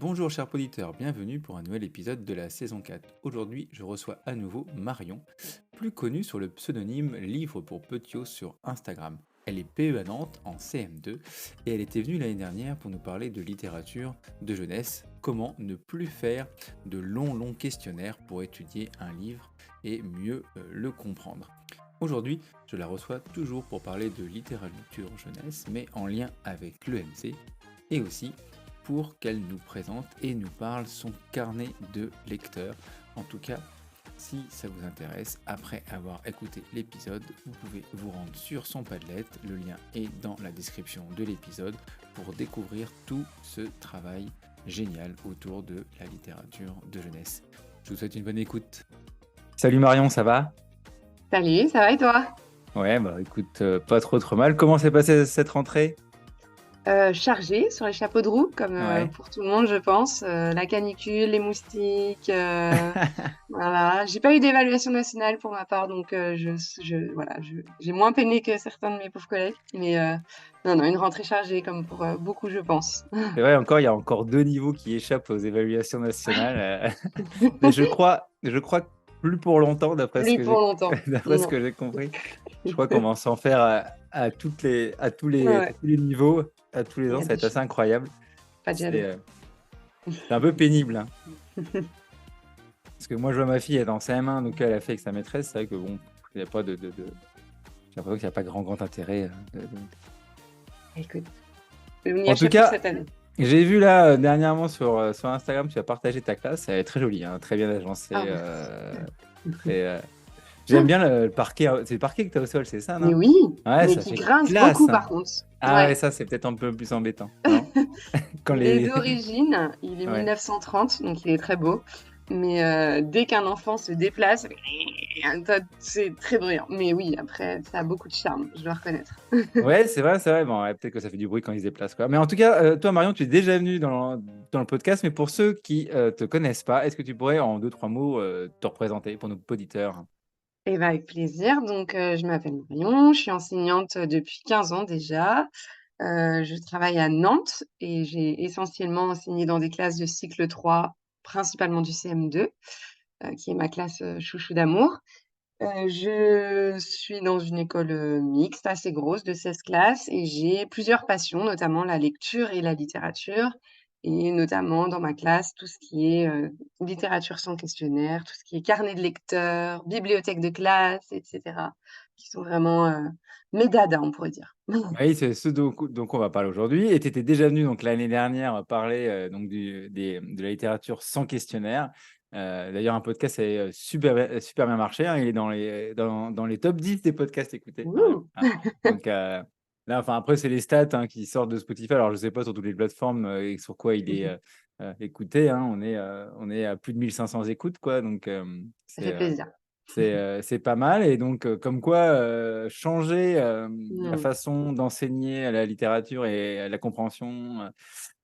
Bonjour chers auditeurs, bienvenue pour un nouvel épisode de la saison 4. Aujourd'hui, je reçois à nouveau Marion, plus connue sur le pseudonyme Livre pour Petios sur Instagram. Elle est PE à Nantes en CM2 et elle était venue l'année dernière pour nous parler de littérature de jeunesse, comment ne plus faire de longs questionnaires pour étudier un livre et mieux le comprendre. Aujourd'hui, je la reçois toujours pour parler de littérature jeunesse, mais en lien avec l'EMC et aussi pour qu'elle nous présente et nous parle son carnet de lecteur. En tout cas, si ça vous intéresse, après avoir écouté l'épisode, vous pouvez vous rendre sur son Padlet, le lien est dans la description de l'épisode, pour découvrir tout ce travail génial autour de la littérature de jeunesse. Je vous souhaite une bonne écoute. Salut Marion, ça va ? Salut, ça va et toi? Ouais, bah écoute, pas trop mal. Comment s'est passée cette rentrée ? Chargée sur les chapeaux de roue, comme Ouais. pour tout le monde, je pense. La canicule, les moustiques, voilà. J'ai pas eu d'évaluation nationale pour ma part, donc voilà, j'ai moins peiné que certains de mes pauvres collègues. Mais non, une rentrée chargée, comme pour beaucoup, je pense. C'est vrai, il y a encore 2 niveaux qui échappent aux évaluations nationales. Mais je crois que plus pour longtemps, d'après ce Plus que pour longtemps. Non. j'ai compris. Je crois qu'on va s'en faire à tous Ouais, les niveaux, à tous les il y ans. a Ça va des être assez choses. incroyable. Pas de C'est jaloux. c'est un peu pénible, hein. Parce que moi, je vois ma fille, elle est en CM1, donc elle a fait avec sa maîtresse. C'est vrai que bon, il n'y a pas de... J'ai l'impression qu'il n'y a pas grand intérêt. Écoute, on y En a tout chapeau cas, cette année. j'ai vu là dernièrement sur Instagram, tu as partagé ta classe. Elle est très jolie, hein, très bien agencée. Ah, merci. Très, j'aime bien le parquet. C'est le parquet que tu as au sol, c'est ça, Mais non? oui, Ouais, mais ça qui fait grince classe, beaucoup, hein. par contre. Ah ouais, Ouais. ça, c'est peut-être un peu plus embêtant, non? Quand Il est les... d'origine, il est Ouais. 1930, donc il est très beau. Mais dès qu'un enfant se déplace, c'est très bruyant. Mais oui, après, ça a beaucoup de charme, je dois reconnaître. Ouais, c'est vrai. Bon, ouais, peut-être que ça fait du bruit quand ils se déplacent, quoi. Mais en tout cas, toi, Marion, tu es déjà venue dans le podcast, mais pour ceux qui te connaissent pas, est-ce que tu pourrais, en 2-3 mots, te représenter pour nos auditeurs? Et bah, avec plaisir. Donc, je m'appelle Marion, je suis enseignante depuis 15 ans déjà. Je travaille à Nantes et j'ai essentiellement enseigné dans des classes de cycle 3, principalement du CM2, qui est ma classe chouchou d'amour. Je suis dans une école, mixte assez grosse de 16 classes et j'ai plusieurs passions, notamment la lecture et la littérature et notamment dans ma classe, tout ce qui est, littérature sans questionnaire, tout ce qui est carnet de lecteur, bibliothèque de classe et cetera, qui sont vraiment, mes dadas, on pourrait dire. Oui, c'est ce dont on va parler aujourd'hui. Et tu étais déjà venu donc l'année dernière parler donc de la littérature sans questionnaire. D'ailleurs, un podcast est super bien marché, hein. Il est dans les top 10 des podcasts écoutés, Marion. Wouh! Ah. Donc là, enfin après, c'est les stats, hein, qui sortent de Spotify. Alors, je ne sais pas sur toutes les plateformes et sur quoi il est écouté, hein. On est à plus de 1500 écoutes, quoi. Donc, Ça fait plaisir. c'est pas mal. Et donc, comme quoi, changer la Mmh. façon d'enseigner la littérature et la compréhension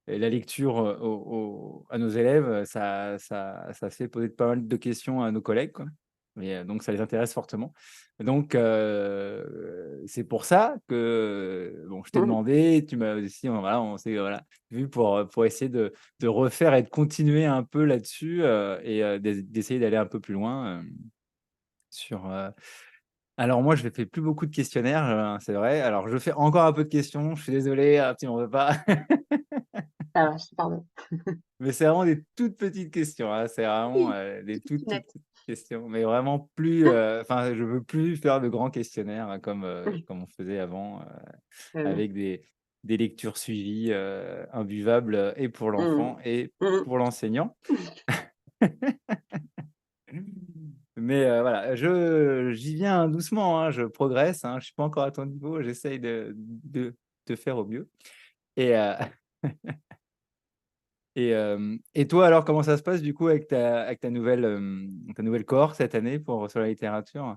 et la lecture à nos élèves, ça fait poser pas mal de questions à nos collègues, quoi. Et donc, ça les intéresse fortement. Donc, c'est pour ça que bon, je t'ai Mmh. demandé, tu m'as aussi, voilà, on s'est voilà, vu pour essayer de refaire et de continuer un peu là-dessus et d'essayer d'aller un peu plus loin. Sur, alors moi, je ne fais plus beaucoup de questionnaires, c'est vrai. Alors je fais encore un peu de questions, je suis désolé, tu m'en veux pas. Ça va, je te pardonne. Mais c'est vraiment des toutes petites questions, hein. C'est vraiment, Oui, des toutes net. petites questions, mais vraiment plus, enfin, je veux plus faire de grands questionnaires, hein, comme on faisait avant, Très bien. avec des lectures suivies, imbuvables, et pour Mmh. l'enfant et Mmh. pour l'enseignant. Mais voilà, j'y viens doucement, hein, je progresse, hein, je suis pas encore à ton niveau, j'essaye de faire au mieux. Et et toi alors, comment ça se passe du coup avec ta nouvelle cohorte cette année sur la littérature?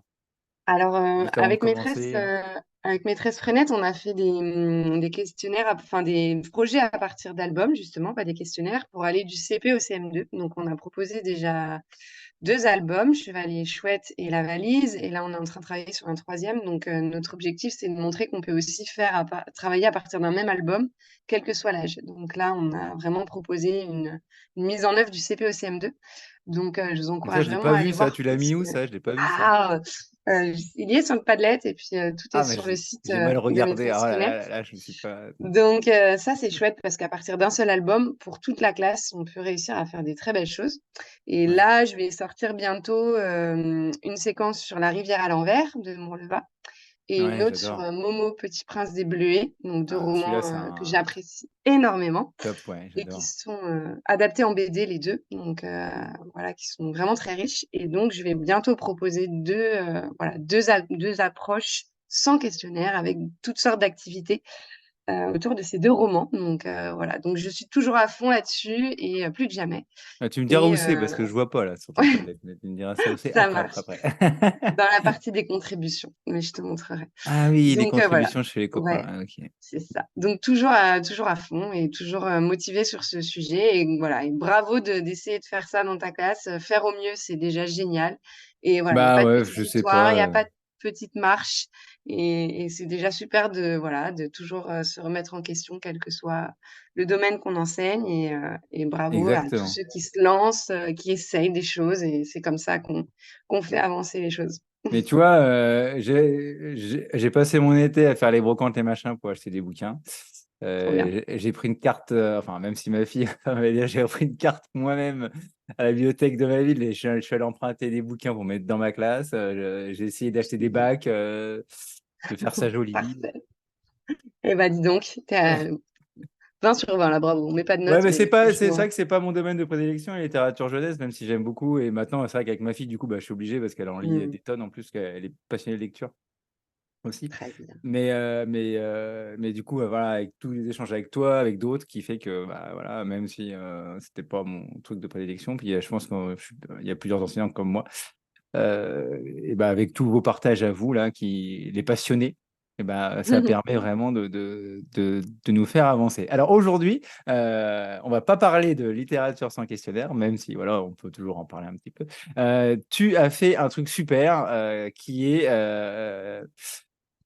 Alors, Juste avant de avec maîtresse, commencer? Avec Maîtresse Frenette, on a fait des questionnaires, enfin des projets à partir d'albums, justement, pas des questionnaires, pour aller du CP au CM2. Donc, on a proposé déjà 2 albums, Chevalier Chouette et La Valise. Et là, on est en train de travailler sur un troisième. Donc, notre objectif, c'est de montrer qu'on peut aussi travailler à partir d'un même album, quel que soit l'âge. Donc là, on a vraiment proposé une mise en œuvre du CP au CM2. Donc, je vous Mais ça, encourage je l'ai vraiment pas à vu, aller ça. voir Tu l'as mis où, parce que ça? Je l'ai pas vu, ça. ah, il y est sur le Padlet et puis tout est Ah, mais sur le site j'ai mal de regardé. Maîtresse Ah là là Fenêtre. là là, je me suis pas. Donc ça, c'est chouette parce qu'à partir d'un seul album, pour toute la classe, on peut réussir à faire des très belles choses. Et Ouais, là, je vais sortir bientôt une séquence sur La rivière à l'envers de Morleva et une ouais, autre sur j'adore. Momo, Petit prince des Bleuets, donc 2 Ah, celui-là, romans c'est que un j'apprécie énormément top, ouais, et qui j'adore. sont adaptés en BD les deux, donc voilà, qui sont vraiment très riches. Et donc, je vais bientôt proposer voilà, deux approches sans questionnaire avec toutes sortes d'activités autour de ces 2 romans. Donc voilà, donc je suis toujours à fond là-dessus et plus que jamais. Ah, tu me diras Et où c'est, parce que je vois pas là sur ton Padlet. Mais tu me diras ça où c'est ça après, marche. après, après. Dans la partie des contributions, mais je te montrerai. Ah oui, les Donc voilà, contributions chez les copains. ouais. Ah, ok. C'est ça. Donc toujours à fond et toujours, motivée sur ce sujet et voilà et bravo d'essayer de faire ça dans ta classe, faire au mieux, c'est déjà génial et voilà, il y a Bah pas de ouais, petite je sais victoire, il y pas. a pas de petite marche et c'est déjà super de voilà, de toujours, se remettre en question quel que soit le domaine qu'on enseigne et bravo à tous Exactement. ceux qui se lancent, qui essayent des choses et c'est comme ça qu'on fait avancer les choses. Mais tu vois, j'ai passé mon été à faire les brocantes et machins pour acheter des bouquins. Trop bien. J'ai pris une carte, enfin, même si ma fille, on va dire, j'ai pris une carte moi-même à la bibliothèque de ma ville et je suis allé emprunter des bouquins pour mettre dans ma classe. J'ai essayé d'acheter des bacs, de faire ça joli. Parfait. Et bah, dis donc, tu es à 20 sur 20 là, bravo. On met pas de Ouais, notes, mais mais c'est franchement, vrai que c'est pas mon domaine de prédilection, la littérature jeunesse, même si j'aime beaucoup. Et maintenant, c'est vrai qu'avec ma fille, du coup, bah, je suis obligé parce qu'elle en lit mmh, des tonnes en plus, qu'elle est passionnée de lecture aussi. très bien. Mais du coup, voilà, avec tous les échanges avec toi, avec d'autres, qui fait que, bah, voilà, même si c'était pas mon truc de prédilection, puis je pense qu'il y a plusieurs enseignants comme moi, et bah, avec tous vos partages à vous, là, les passionnés, et bah, ça permet vraiment de nous faire avancer. Alors aujourd'hui, on va pas parler de littérature sans questionnaire, même si, voilà, on peut toujours en parler un petit peu. Tu as fait un truc super qui est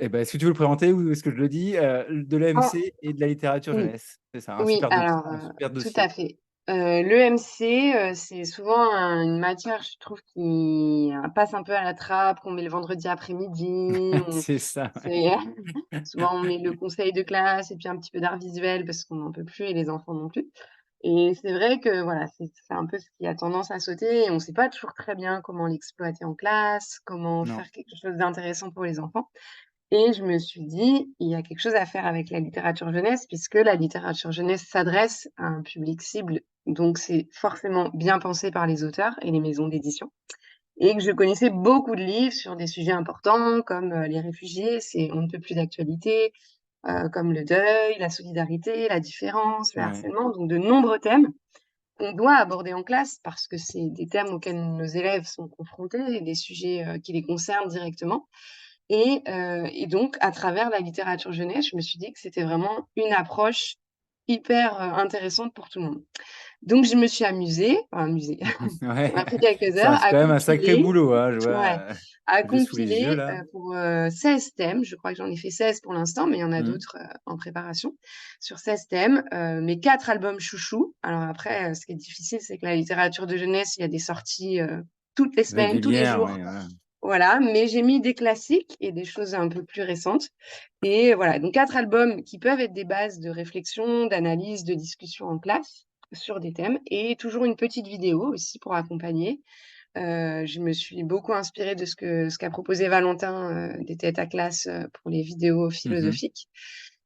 est-ce que tu veux le présenter ou est-ce que je le dis? De Oh, l'EMC et de la littérature oui, jeunesse. C'est ça, oui, alors, un super tout à dossier. fait. L'EMC, c'est souvent une matière, je trouve, qui passe un peu à la trappe, qu'on met le vendredi après-midi, C'est ça, ouais. c'est souvent on met le conseil de classe et puis un petit peu d'art visuel parce qu'on n'en peut plus et les enfants non plus. Et c'est vrai que voilà, c'est un peu ce qui a tendance à sauter et on ne sait pas toujours très bien comment l'exploiter en classe, comment Non. faire quelque chose d'intéressant pour les enfants. Et je me suis dit: «Il y a quelque chose à faire avec la littérature jeunesse», puisque la littérature jeunesse s'adresse à un public cible, donc c'est forcément bien pensé par les auteurs et les maisons d'édition et que je connaissais beaucoup de livres sur des sujets importants comme, les réfugiés, c'est on ne peut plus d'actualité, comme le deuil, la solidarité, la différence, le Ouais. harcèlement, donc de nombreux thèmes qu'on doit aborder en classe parce que c'est des thèmes auxquels nos élèves sont confrontés et des sujets, qui les concernent directement et donc à travers la littérature jeunesse, je me suis dit que c'était vraiment une approche hyper, intéressante pour tout le monde. Donc je me suis amusée, ça Ouais. m'a pris quelques heures Ça, c'est à quand même un sacré compiler boulot, hein, je ouais, vois, à j'ai sous les yeux compiler, là. pour, 16 thèmes. Je crois que j'en ai fait 16 pour l'instant, mais il y en a Mmh. d'autres, en préparation. Sur 16 thèmes, mes 4 albums chouchous. Alors après, ce qui est difficile, c'est que la littérature de jeunesse, il y a des sorties, toutes les semaines, tous les Régulière, jours. ouais, voilà. Voilà, mais j'ai mis des classiques et des choses un peu plus récentes et voilà, donc 4 albums qui peuvent être des bases de réflexion, d'analyse, de discussion en classe sur des thèmes et toujours une petite vidéo aussi pour accompagner. Je me suis beaucoup inspirée de ce qu'a proposé Valentin, des têtes à classe, pour les vidéos Mmh mh. philosophiques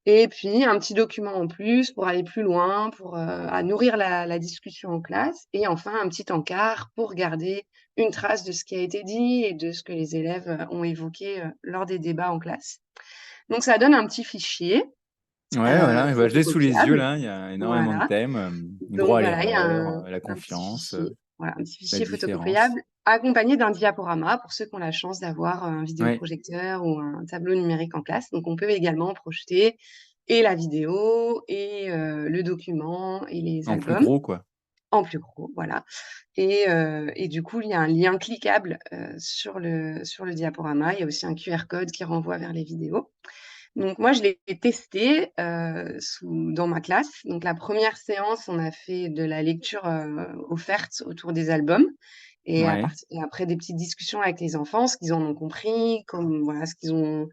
et puis un petit document en plus pour aller plus loin, pour, à nourrir la discussion en classe et enfin un petit encart pour garder une trace de ce qui a été dit et de ce que les élèves, ont évoqué, lors des débats en classe. Donc ça donne un petit fichier, Ouais, voilà, bah, je l'ai sous les yeux photocopiable. là, il y a énormément de Voilà, thèmes, donc droit à voilà, il y a l'erreur, la un petit confiance, fichier, voilà, un petit la fichier différence. photocopiable accompagné d'un diaporama pour ceux qui ont la chance d'avoir un Ouais, vidéoprojecteur ou un tableau numérique en classe. Donc on peut également projeter et la vidéo et le document et les en plus albums gros, quoi. en plus gros, voilà. Et du coup, il y a un lien cliquable, sur le diaporama. Il y a aussi un QR code qui renvoie vers les vidéos. Donc moi, je l'ai testé, dans ma classe. Donc la première séance, on a fait de la lecture, offerte autour des albums Ouais. et après des petites discussions avec les enfants, ce qu'ils en ont compris, comme voilà, ce qu'ils ont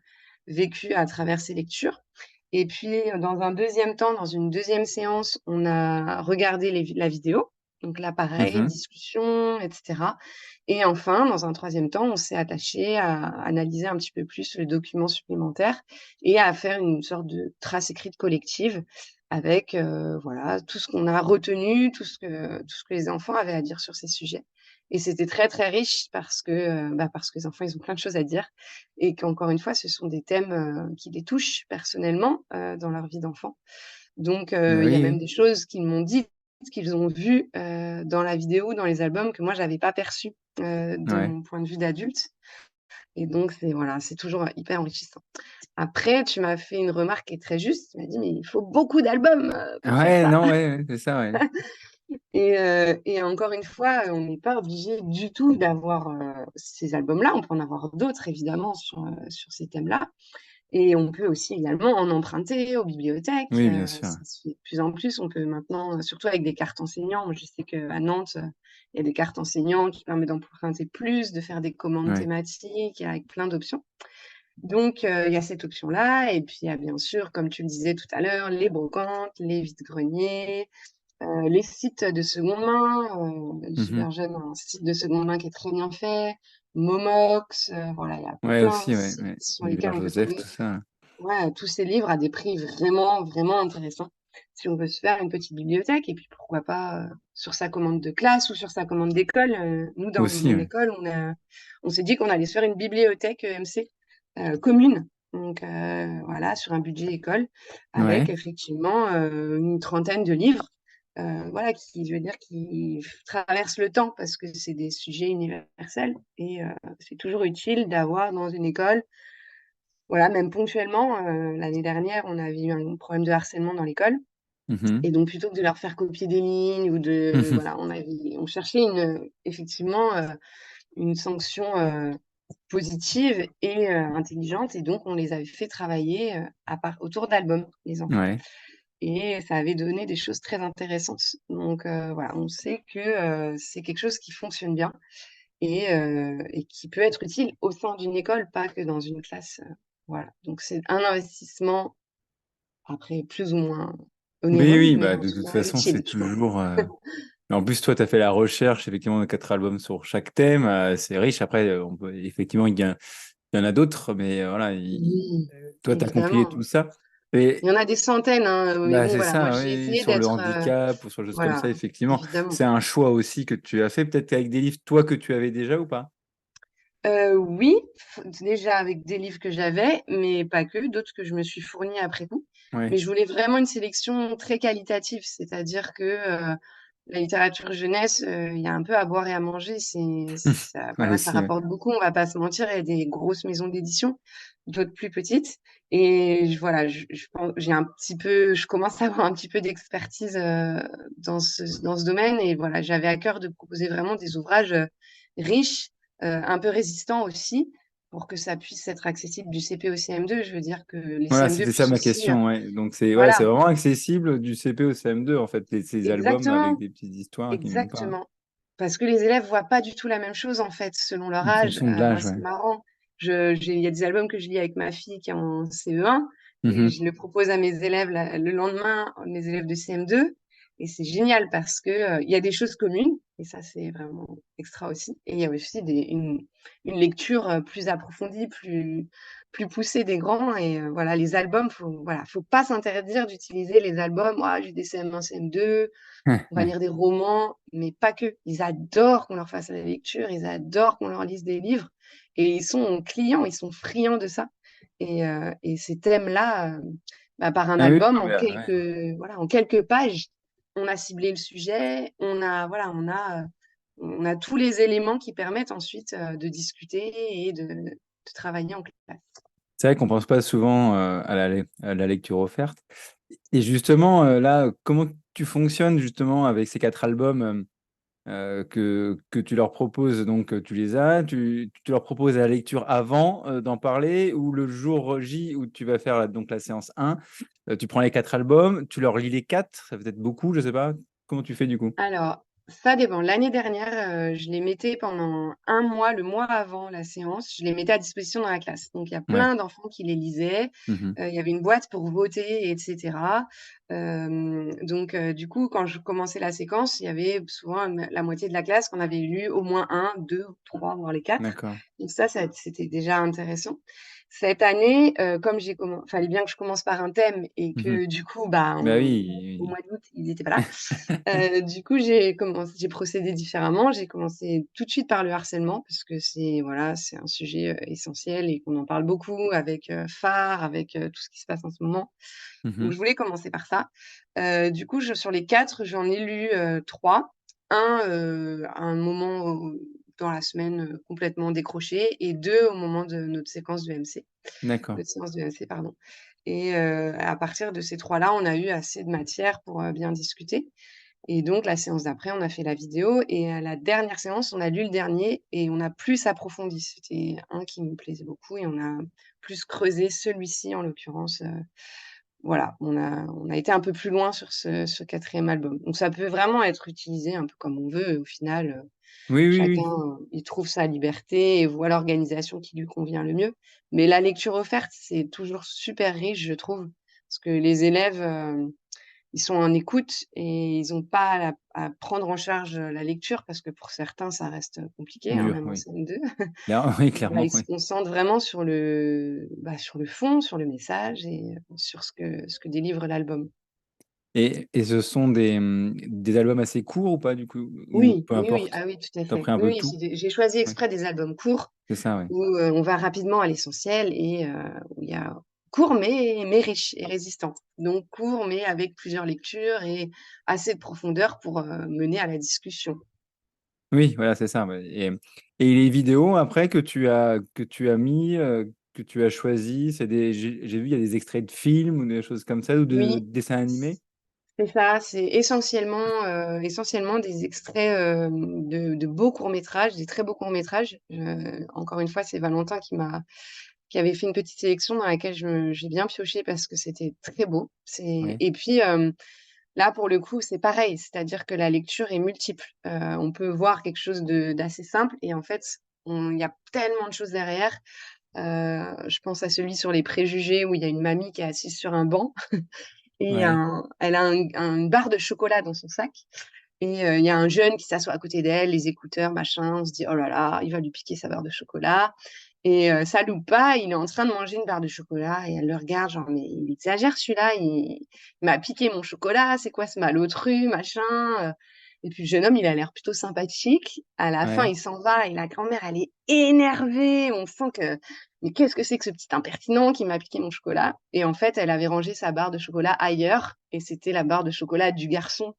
vécu à travers ces lectures. Et puis, dans un deuxième temps, dans une deuxième séance, on a regardé la vidéo. Donc là, pareil, Mmh. discussion et cetera. Et enfin, dans un troisième temps, on s'est attaché à analyser un petit peu plus le document supplémentaire et à faire une sorte de trace écrite collective avec, voilà, tout ce qu'on a retenu, tout ce que les enfants avaient à dire sur ces sujets. Et c'était très, très riche parce que, parce que les enfants, ils ont plein de choses à dire et qu'encore une fois, ce sont des thèmes, qui les touchent personnellement, dans leur vie d'enfant. Donc Bah, il y a oui, même oui. des choses qu'ils m'ont dites, qu'ils ont vues, dans la vidéo, dans les albums que moi j'avais pas perçues, de Ouais. mon point de vue d'adulte. Et donc c'est voilà, c'est toujours, hyper enrichissant. Après, tu m'as fait une remarque qui est très juste. Tu m'as dit: «Mais il faut beaucoup d'albums, pour faire Ouais, ça». non, ouais, ouais, c'est ça, ouais. Et encore une fois, on n'est pas obligé du tout d'avoir, ces albums-là. On peut en avoir d'autres évidemment sur ces thèmes-là. Et on peut aussi également en emprunter aux bibliothèques, Oui, bien sûr. ça se fait de plus en plus. On peut maintenant, surtout avec des cartes enseignants. Moi, je sais qu'à Nantes, il y a des cartes enseignants qui permettent d'emprunter plus, de faire des commandes Ouais. thématiques avec plein d'options. Donc il y a cette option-là et puis il y a bien sûr, comme tu le disais tout à l'heure, les brocantes, les vides-greniers, les sites de seconde main, Mmh. Super Jeune a un site de seconde main qui est très bien fait, Momox, voilà, il y a Ouais, plein aussi, de ouais, sites ouais. sur lesquels Libraire on peut Joseph, tout trouver, ça. ouais, tous ces livres à des prix vraiment, vraiment intéressants. Si on veut se faire une petite bibliothèque et puis pourquoi pas, sur sa commande de classe ou sur sa commande d'école. Nous dans Aussi, mon ouais. école, on s'est dit qu'on allait se faire une bibliothèque, EMC, commune. Donc voilà, sur un budget école avec Ouais. effectivement, une trentaine de livres, voilà, qui je veux dire qui traversent le temps parce que c'est des sujets universels et c'est toujours utile d'avoir dans une école, voilà, même ponctuellement, l'année dernière, on avait eu un problème de harcèlement dans l'école Mmh. et donc plutôt que de leur faire copier des lignes ou de Mmh. voilà, on cherchait effectivement, une sanction, positive et intelligente et donc on les avait fait travailler, à part autour d'albums, les enfants Ouais. et ça avait donné des choses très intéressantes. Donc voilà, on sait que, c'est quelque chose qui fonctionne bien et qui peut être utile au sein d'une école, pas que dans une classe, voilà. Donc c'est un investissement, après plus ou moins Oui, onéreux, oui, mais bah, en de tout toute cas façon, c'est utile, je pense. toujours, en plus, toi, tu as fait la recherche, effectivement, de 4 albums sur chaque thème, c'est riche. Après, on peut effectivement, il y en a d'autres, mais voilà, Oui, toi, tu as compilé évidemment. tout ça et Il y en a des centaines, hein, mais bah, bon c'est voilà, moi ça, j'ai oui, oui, essayé sur le d'être, handicap ou sur des choses comme voilà, ça, effectivement. évidemment. C'est un choix aussi que tu as fait, peut-être avec des livres, toi, que tu avais déjà ou pas? Oui, déjà avec des livres que j'avais, mais pas que, d'autres que je me suis fournie après coup. Mais Ouais. je voulais vraiment une sélection très qualitative, c'est-à-dire que, la littérature jeunesse, il y a un peu à boire et à manger. Ça Ouais, voilà, ça aussi, ouais. rapporte beaucoup, on va pas se mentir. Il y a des grosses maisons d'édition, d'autres plus petites et voilà, je pen j'ai un petit peu je commence à avoir un petit peu d'expertise, dans ce domaine et voilà, j'avais à cœur de proposer vraiment des ouvrages, riches, un peu résistant aussi, pour que ça puisse être accessible du CP au CM2. Je veux dire que les Voilà, CM2 c'était ça puissent ma aussi, question, ouais. Donc c'est ouais, c'est voilà, vraiment accessible du CP au CM2, en fait, ces albums avec exactement, des petites histoires qui nous parlent. exactement. Parce que les élèves voient pas du tout la même chose, en fait, selon leur En âge. fonction de Moi, l'âge, c'est ouais. marrant. Il y a des albums que je lis avec ma fille qui est en CE1 et Mmh. je le propose à mes élèves le lendemain, mes élèves de CM2 et c'est génial parce que, il y a des choses communes et ça, c'est vraiment extra aussi et il y a aussi une lecture, plus approfondie, plus poussée des grands et voilà, les albums, faut pas s'interdire d'utiliser les albums. «Ah, j'ai des CM1, CM2, Ouais, on va ouais. lire des romans», mais pas que. Ils adorent qu'on leur fasse la lecture, ils adorent qu'on leur lise des livres et ils sont clients, ils sont friands de ça et ces thèmes-là, par un Ah oui, album, non, mais ouais. en quelques pages, on a ciblé le sujet, on a voilà, on a tous les éléments qui permettent ensuite, de discuter et de travailler en classe. C'est vrai qu'on pense pas souvent, à la lecture offerte et justement, là, comment tu fonctionnes justement avec ces 4 albums, que tu leur proposes donc, tu les as, tu leur proposes la lecture avant, d'en parler ou le jour J où tu vas faire la séance 1, tu prends les 4 albums, tu leur lis les 4, ça fait peut-être beaucoup, je sais pas? Comment tu fais du coup? Alors, ça dépend. L'année dernière, je les mettais pendant un mois, le mois avant la séance, je les mettais à disposition dans la classe. Donc il y a Ouais. plein d'enfants qui les lisaient, Mmh. il y avait une boîte pour voter et cetera. Donc du coup, quand je commençais la séquence, il y avait souvent la moitié de la classe qu'on avait lu au moins un, 2, 3, voire les 4. D'accord. Donc ça c'était déjà intéressant. Cette année, comme fallait bien que je commence par un thème et Mmh. que du coup, bah, Bah au oui, mois d'août, ils étaient pas là. oui. Du coup, j'ai procédé différemment. J'ai commencé tout de suite par le harcèlement parce que voilà, c'est un sujet, essentiel et qu'on en parle beaucoup avec, Phare, avec, tout ce qui se passe en ce moment. Donc Mmh. je voulais commencer par ça. Du coup, sur les 4, j'en ai lu, 3. Un, à un moment, dans la semaine, complètement décroché et 2 au moment de notre séquence de MC. D'accord. Notre séance de MC, pardon. Et à partir de ces 3 là, on a eu assez de matière pour, bien discuter. Et donc la séance d'après, on a fait la vidéo et à la dernière séance, on a lu le dernier et on a plus approfondi. C'était un qui me plaisait beaucoup et on a plus creusé celui-ci en l'occurrence, voilà, on a été un peu plus loin sur ce 4e album. Donc ça peut vraiment être utilisé un peu comme on veut au final, Oui, oui, chacun, oui. il trouve sa liberté et voit l'organisation qui lui convient le mieux. Mais la lecture offerte, c'est toujours super riche, je trouve, parce que les élèves, ils sont en écoute et ils ont pas à prendre en charge, la lecture parce que pour certains, ça reste, compliqué, hein, Dur, même en oui. CM2. Oui, Voilà, clairement, ils se oui. concentrent vraiment sur le fond, sur le message et sur ce que délivre l'album. Et ce sont des albums assez courts ou pas du coup? Ou Oui, peu oui, oui, importe? ah oui, tout à Tu as fait. pris un Oui, peu de oui, tout? j'ai choisi Oui, exprès des albums courts c'est ça, oui. où, on va rapidement à l'essentiel et où il y a court mais riche et résistant. Donc court, mais avec plusieurs lectures et assez de profondeur pour, mener à la discussion. Oui, voilà, c'est ça, ouais et les vidéos après que tu as mis, que tu as choisi, c'est des j'ai vu, il y a des extraits de films ou des choses comme ça ou de Oui, dessins animés? c'est ça, c'est essentiellement des extraits, de beaux courts-métrages, des très beaux courts-métrages. Encore une fois, c'est Valentin qui avait fait une petite sélection dans laquelle j'ai bien pioché parce que c'était très beau. Oui, Et puis, là, pour le coup, c'est pareil, c'est-à-dire que la lecture est multiple. On peut voir quelque chose d'assez simple et en fait, il y a tellement de choses derrière. Je pense à celui sur les préjugés où il y a une mamie qui est assise sur un banc et ouais, elle a une barre de chocolat dans son sac et il y a un jeune qui s'assoit à côté d'elle, les écouteurs, machin. On se dit: «Oh là là, il va lui piquer sa barre de chocolat» et ça loupe pas, il est en train de manger une barre de chocolat et elle le regarde genre: «Mais il exagère celui-là, il m'a piqué mon chocolat, c'est quoi ce malotru, machin», et puis le jeune homme, il a l'air plutôt sympathique. À la fin, ouais, il s'en va et la grand-mère, elle est énervée. On sent que: «Mais qu'est-ce que c'est que ce petit impertinent qui m'a piqué mon chocolat?» Et en fait, elle avait rangé sa barre de chocolat ailleurs et c'était la barre de chocolat du garçon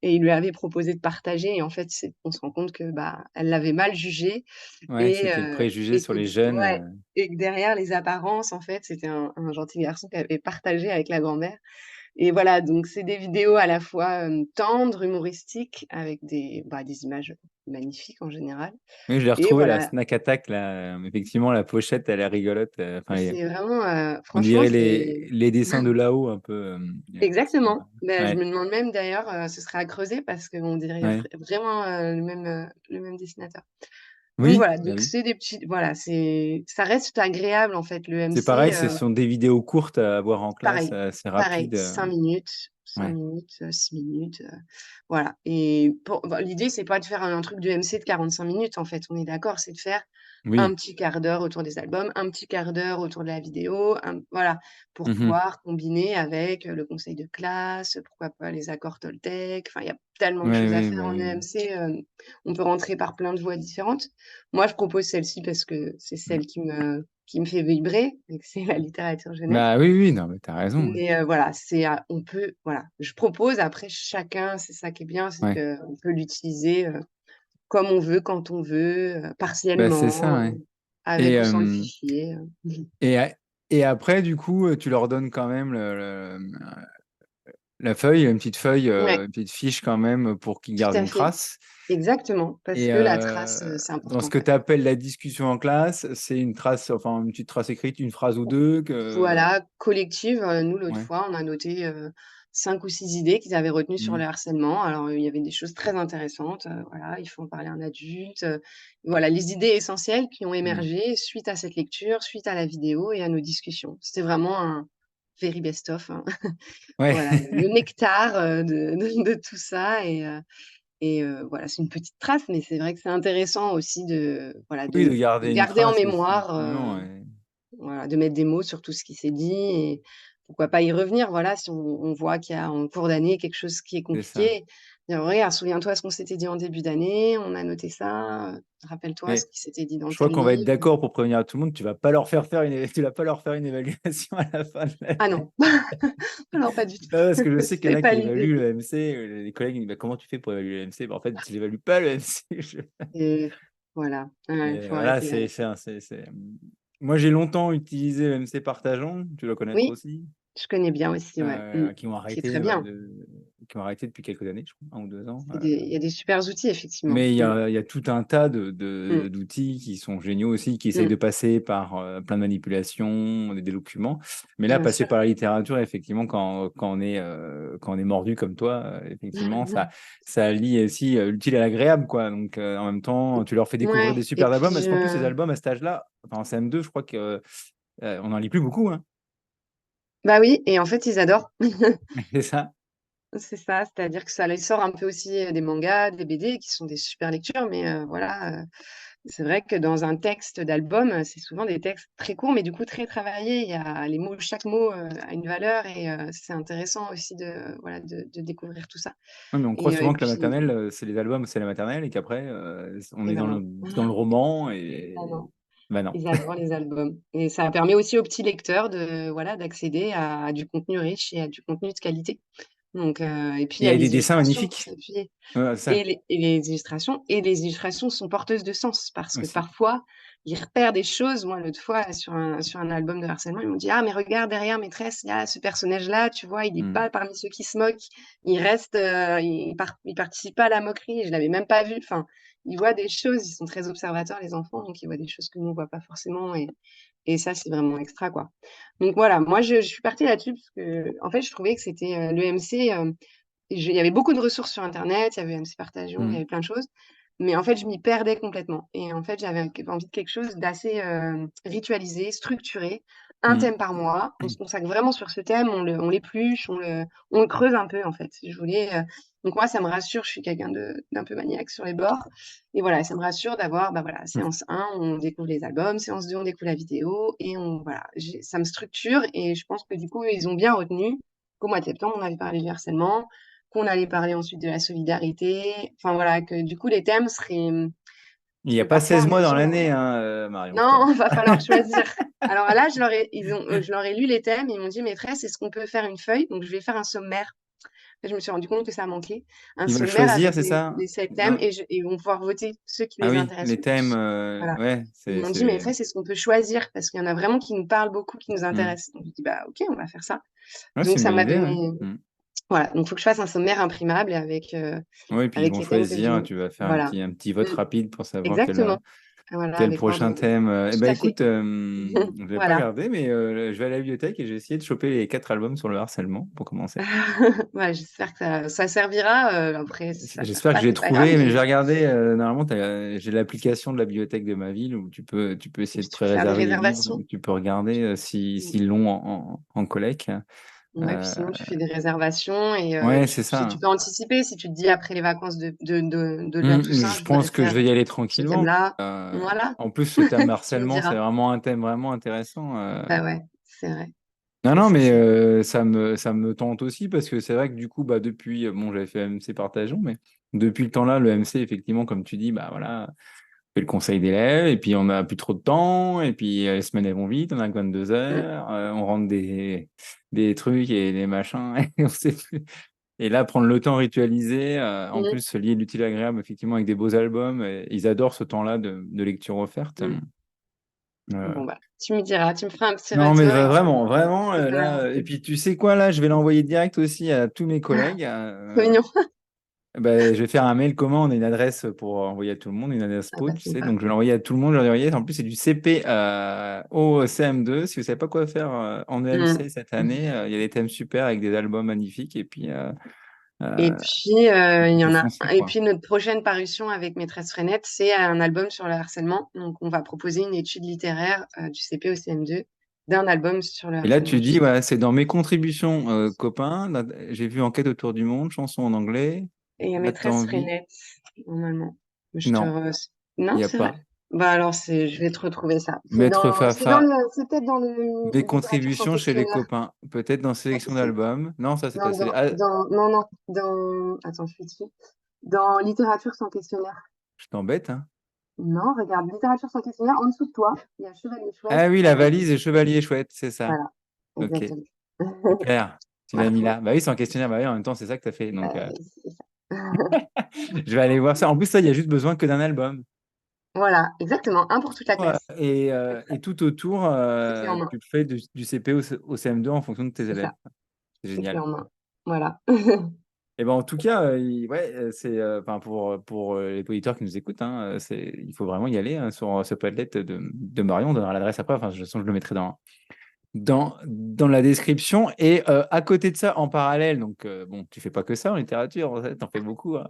et il lui avait proposé de partager et en fait, on se rend compte que, bah, elle l'avait mal jugé ouais, que et c'était le préjugé et sur que les jeunes, ouais et que derrière les apparences, en fait, c'était un gentil garçon qui avait partagé avec la grand-mère et voilà, donc c'est des vidéos à la fois, tendres, humoristiques avec des images magnifiques en général oui, je l'ai et retrouvé la voilà, Snack Attack là, effectivement la pochette elle est rigolote, enfin et c'est vraiment, on franchement, dirait c'est les dessins de là-haut un peu, sur exactement. Bah, je ouais, me demande même d'ailleurs, ce serait à creuser parce qu'on dirait ouais. vraiment, le même dessinateur. Donc Oui, voilà, bah donc oui. c'est des petits voilà, ça reste agréable en fait le C'est pareil, MC, ce sont des vidéos courtes à voir en classe, pareil, assez pareil, rapides, 5 ouais. minutes, 6 minutes, voilà et l'idée c'est pas de faire un truc de MC de 45 minutes en fait, on est d'accord, c'est de faire un Oui. petit quart d'heure autour des albums, un petit quart d'heure autour de la vidéo, voilà, pour Mmh. pouvoir combiner avec, le conseil de classe, pourquoi pas les accords Toltec, enfin il y a tellement de Ouais, choses à oui, faire bah, en oui. EMC, on peut rentrer par plein de voies différentes. Moi, je propose celle-ci parce que c'est Mmh. celle qui me fait vibrer et que c'est la littérature jeunesse. Bah, oui, oui, non, mais tu as raison, ouais. Mais voilà, on peut voilà, je propose après chacun c'est ça qui est bien, c'est Ouais. qu'on peut l'utiliser, comme on veut, quand on veut, Bah, c'est ça, partiellement, ouais. Et, avec ou sans le fichier. et, et après, du coup, tu leur donnes quand même la feuille, Ouais, une petite fiche quand même pour qu'ils tout gardent à une fait. trace. Exactement, parce Et que la trace, c'est dans ce important, que quoi. tu appelles la discussion en classe, c'est une trace, enfin une petite trace écrite, une phrase ou deux que... Voilà, collective, nous, l'autre Ouais. fois, on a noté, 5 ou 6 idées qu'ils avaient retenues sur Mm. le harcèlement. Alors, il y avait des choses très intéressantes, voilà, il faut en parler à un adulte, voilà, les idées essentielles qui ont Mm. émergé suite à cette lecture, suite à la vidéo et à nos discussions. C'était vraiment un very best of, hein. Ouais. Voilà, le nectar, de tout ça voilà, c'est une petite trace, mais c'est vrai que c'est intéressant aussi de, voilà, Oui, de de garder une garder en trace aussi. mémoire, Non, non, ouais. voilà, de mettre des mots sur tout ce qui s'est dit et pourquoi pas y revenir, voilà, si on voit qu'il y a en cours d'année quelque chose qui est C'est ça. compliqué, dire: «Regarde, souviens-toi ce qu'on s'était dit en début d'année, on a noté ça, rappelle-toi ce Mais qui s'était dit dans je crois tel qu'on va être livre». d'accord pour prévenir tout le monde, tu vas pas leur faire faire tu vas pas leur faire une évaluation à la fin de Ah l'année. non, non, pas du tout, Parce que je sais qu'il y en c'est a pas qui l'idée évaluent le MC, les collègues ils disent: «Bah, comment tu fais pour évaluer le MC?» Bah, en fait, je l'évalue pas le MC. et voilà, ouais, Et faut voilà, arrêter avec ça. moi, j'ai longtemps utilisé le MC Partageant, tu dois connaître Oui, aussi, je connais bien aussi, ouais, qui est très bien. qui ont arrêté depuis quelques années, je crois, 1 ou 2 ans. C'est des il y a des supers outils effectivement. Mais Mmh, il y a tout un tas mmh, d'outils qui sont géniaux aussi, qui essayent mmh, de passer par plein de manipulations, des documents. Mais là, bien passer sûr. par la littérature, effectivement, quand on est mordu comme toi, effectivement, ça allie aussi l'utile à l'agréable, quoi. Donc, en même temps, tu leur fais découvrir des Ouais et super albums, puis parce qu'en plus, ces albums, à cet âge-là, enfin, en CM2, je crois que on n'en lit plus beaucoup, hein. bah oui et en fait, ils adorent. C'est ça. C'est ça, c'est-à-dire que ça les sort un peu aussi, des mangas, des BD qui sont des super lectures, mais voilà, c'est vrai que dans un texte d'album, c'est souvent des textes très courts, mais du coup très travaillés. Il y a les mots chaque mot, a une valeur et c'est intéressant aussi de, voilà, de découvrir tout ça Ouais, mais on croit et souvent que la puis maternelle, c'est les albums, c'est la maternelle, et qu'après, on et est ben non. dans le roman, Non, et non, bah non. ils adorent les albums et ça permet aussi aux petits lecteurs de, voilà, d'accéder à du contenu riche et à du contenu de qualité. Donc et puis il Il y y a a des les dessins illustrations pour magnifiques. s'appuyer. Ouais, c'est ça, Et les illustrations sont porteuses de sens parce que aussi. parfois, ils repèrent des choses. Moi, l'autre fois, sur un album de harcèlement, ils m'ont dit: «Ah mais regarde derrière maîtresse, il y a ce personnage-là, tu vois, il est Mmh. pas parmi ceux qui se moquent. Il reste, il participe pas à la moquerie et je l'avais même pas vu». Enfin, ils voient des choses, ils sont très observateurs les enfants, donc ils voient des choses que nous on voit pas forcément et ça, c'est vraiment extra, quoi. Donc voilà, moi je suis partie là-dessus parce qu'en fait, je trouvais que c'était, l'EMC, il y avait beaucoup de ressources sur internet, il y avait MC Partageon, il y Mmh. avait plein de choses, mais en fait, je m'y perdais complètement et en fait, j'avais envie de quelque chose d'assez, ritualisé, structuré, un Mmh. thème par mois. On se consacre vraiment sur ce thème, on l'épluche, on le creuse un peu, en fait. Je voulais, donc moi, ça me rassure, je suis quelqu'un d'un peu maniaque sur les bords et voilà, ça me rassure d'avoir, bah, voilà, Mmh. séance 1, on découvre les albums, séance 2, on découvre la vidéo et voilà, ça me structure et je pense que du coup, ils ont bien retenu qu'au mois de septembre, on avait parlé du harcèlement, qu'on allait parler ensuite de la solidarité, enfin voilà, que du coup les thèmes seraient, Il parce n'y a que pas parfois 16 on mois me dans dit: l'année, hein, Marion, stop. «Non, va falloir choisir». Alors là, je leur ai lu les thèmes, ils m'ont dit: «Maîtresse, est-ce qu'on peut faire une feuille?» Donc je vais faire un sommaire. Et je me suis rendu compte que ça manquait. Un Ils veulent sommaire choisir, avec c'est ça? les 7 thèmes Non? et ils vont pouvoir voter ceux qui Ah les oui, intéressent les le thèmes, plus. Voilà. ouais, Ils m'ont dit: c'est «Maîtresse, est-ce qu'on peut choisir?» parce qu'il y en a vraiment qui nous parlent beaucoup, qui nous mmh. intéressent. Donc je dis: «Bah OK, on va faire ça». Ouais, c'est Donc une ça bonne m'a idée, ouais. donné Mmh. voilà, donc il faut que je fasse un sommaire imprimable et Ouais, puis ils avec vont les thèmes que je choisir, veux. tu vas faire Voilà. un petit vote Mmh. rapide pour savoir Exactement. Voilà, quel avec ordre prochain de thème, eh tout ben, à fait. écoute, je vais pas Voilà. regarder, mais je vais à la bibliothèque et je vais essayer de choper les 4 albums sur le harcèlement pour commencer. Ouais, j'espère que ça servira, après si ça sert J'espère que pas, je vais c'est pas grave, trouver, mais je mais vais regarder, normalement, j'ai l'application de la bibliothèque de ma ville où tu peux essayer de tu peux faire des pré-réserver les livres, réservations. tu peux regarder, Mmh. s'ils l'ont en collèque. Ouais, puis Heu, sinon tu fais des réservations et ouais, tu c'est ça, tu hein. peux anticiper si tu te dis après les vacances de la Toussaint, Je je voudrais pense que je faire vais y aller ce tranquillement. thème-là. Voilà, En plus, ce thème tu me harcèlement, c'est diras. vraiment un thème vraiment intéressant. Bah ouais, c'est vrai Non, et non, ça mais c'est ça me tente aussi parce que c'est vrai que du coup, bah, depuis, bon, j'avais fait MC Partageons, mais depuis le temps-là, le MC, effectivement, comme tu dis, bah voilà, on fait le conseil d'élèves et puis on n'a plus trop de temps et puis les semaines elles vont vite, on a que 22 mmh, heures, on rentre des trucs et des machins et on sait plus. Et là, prendre le temps ritualisé, en Mmh, plus, lier l'utile à l'agréable, effectivement, avec des beaux albums, et ils adorent ce temps-là de lecture offerte. mmh. Euh, Bon, bah, tu me diras, tu me feras un petit non, mais retour et puis vraiment, vraiment, je te donnerai mon là, et feedback. puis tu sais quoi, là, je vais l'envoyer direct aussi à tous mes collègues. Trop mignon. Ben, je vais faire un mail commun, on a une adresse pour envoyer à tout le monde, une adresse Ah pro, bah, tu sais, sympa. donc je vais l'envoyer à tout le monde, je leur dirai, en plus c'est du CP au CM2, si vous savez pas quoi faire en Mmh. EMC cette année, il y a des thèmes super avec des albums magnifiques, et puis Et euh, puis, il y faut en a foncer, et quoi. puis notre prochaine parution avec Maîtresse Frenette, c'est un album sur le harcèlement. Donc on va proposer une étude littéraire, du CP au CM2 d'un album sur le Et là, harcèlement, tu dis, justement. voilà, c'est dans mes contributions copains, là, j'ai vu Enquête autour du monde, chanson en anglais, Et il y a là, t'as Maîtresse envie? Frenette, normalement. Je te Non, re il non, n'y a c'est vrai? pas. Bah, alors je vais te retrouver ça. Maître Fafa, C'est peut-être dans le mes littérature sans contributions chez les questionnaire. copains, peut-être dans Ah, sélection si, si. d'albums. Non, ça c'est Non, passé. Ah, non, non, attends, je suis dessus. Dans littérature sans questionnaire. je t'embête, hein. Non, regarde, littérature sans questionnaire, en dessous de toi, il y a Chevalier Chouette, Ah oui, la avec valise et chevalier chouette, c'est ça. voilà, Ok, exactement. super. Tu l'as mis Bravo. là. Bah oui, c'est en questionnaire. Bah oui, en même temps, c'est ça que tu as fait. Donc, C'est ça. je vais aller voir ça. En plus, ça, il y a juste besoin que d'un album. Voilà, exactement, un pour toute la classe. Et tout autour, C'est clé en main, tu fais du CP au CM2 en fonction de tes c'est élèves. ça, C'est c'est clé génial. en main. Voilà. Et ben en tout cas, ouais, c'est enfin pour les auditeurs qui nous écoutent, hein, il faut vraiment y aller hein, sur ce Padlet de Marion. On donnera l'adresse après. Enfin, de toute façon, je le mettrai dans la description. Et à côté de ça, en parallèle, donc bon, tu fais pas que ça en littérature, en fait, t'en fais beaucoup, hein.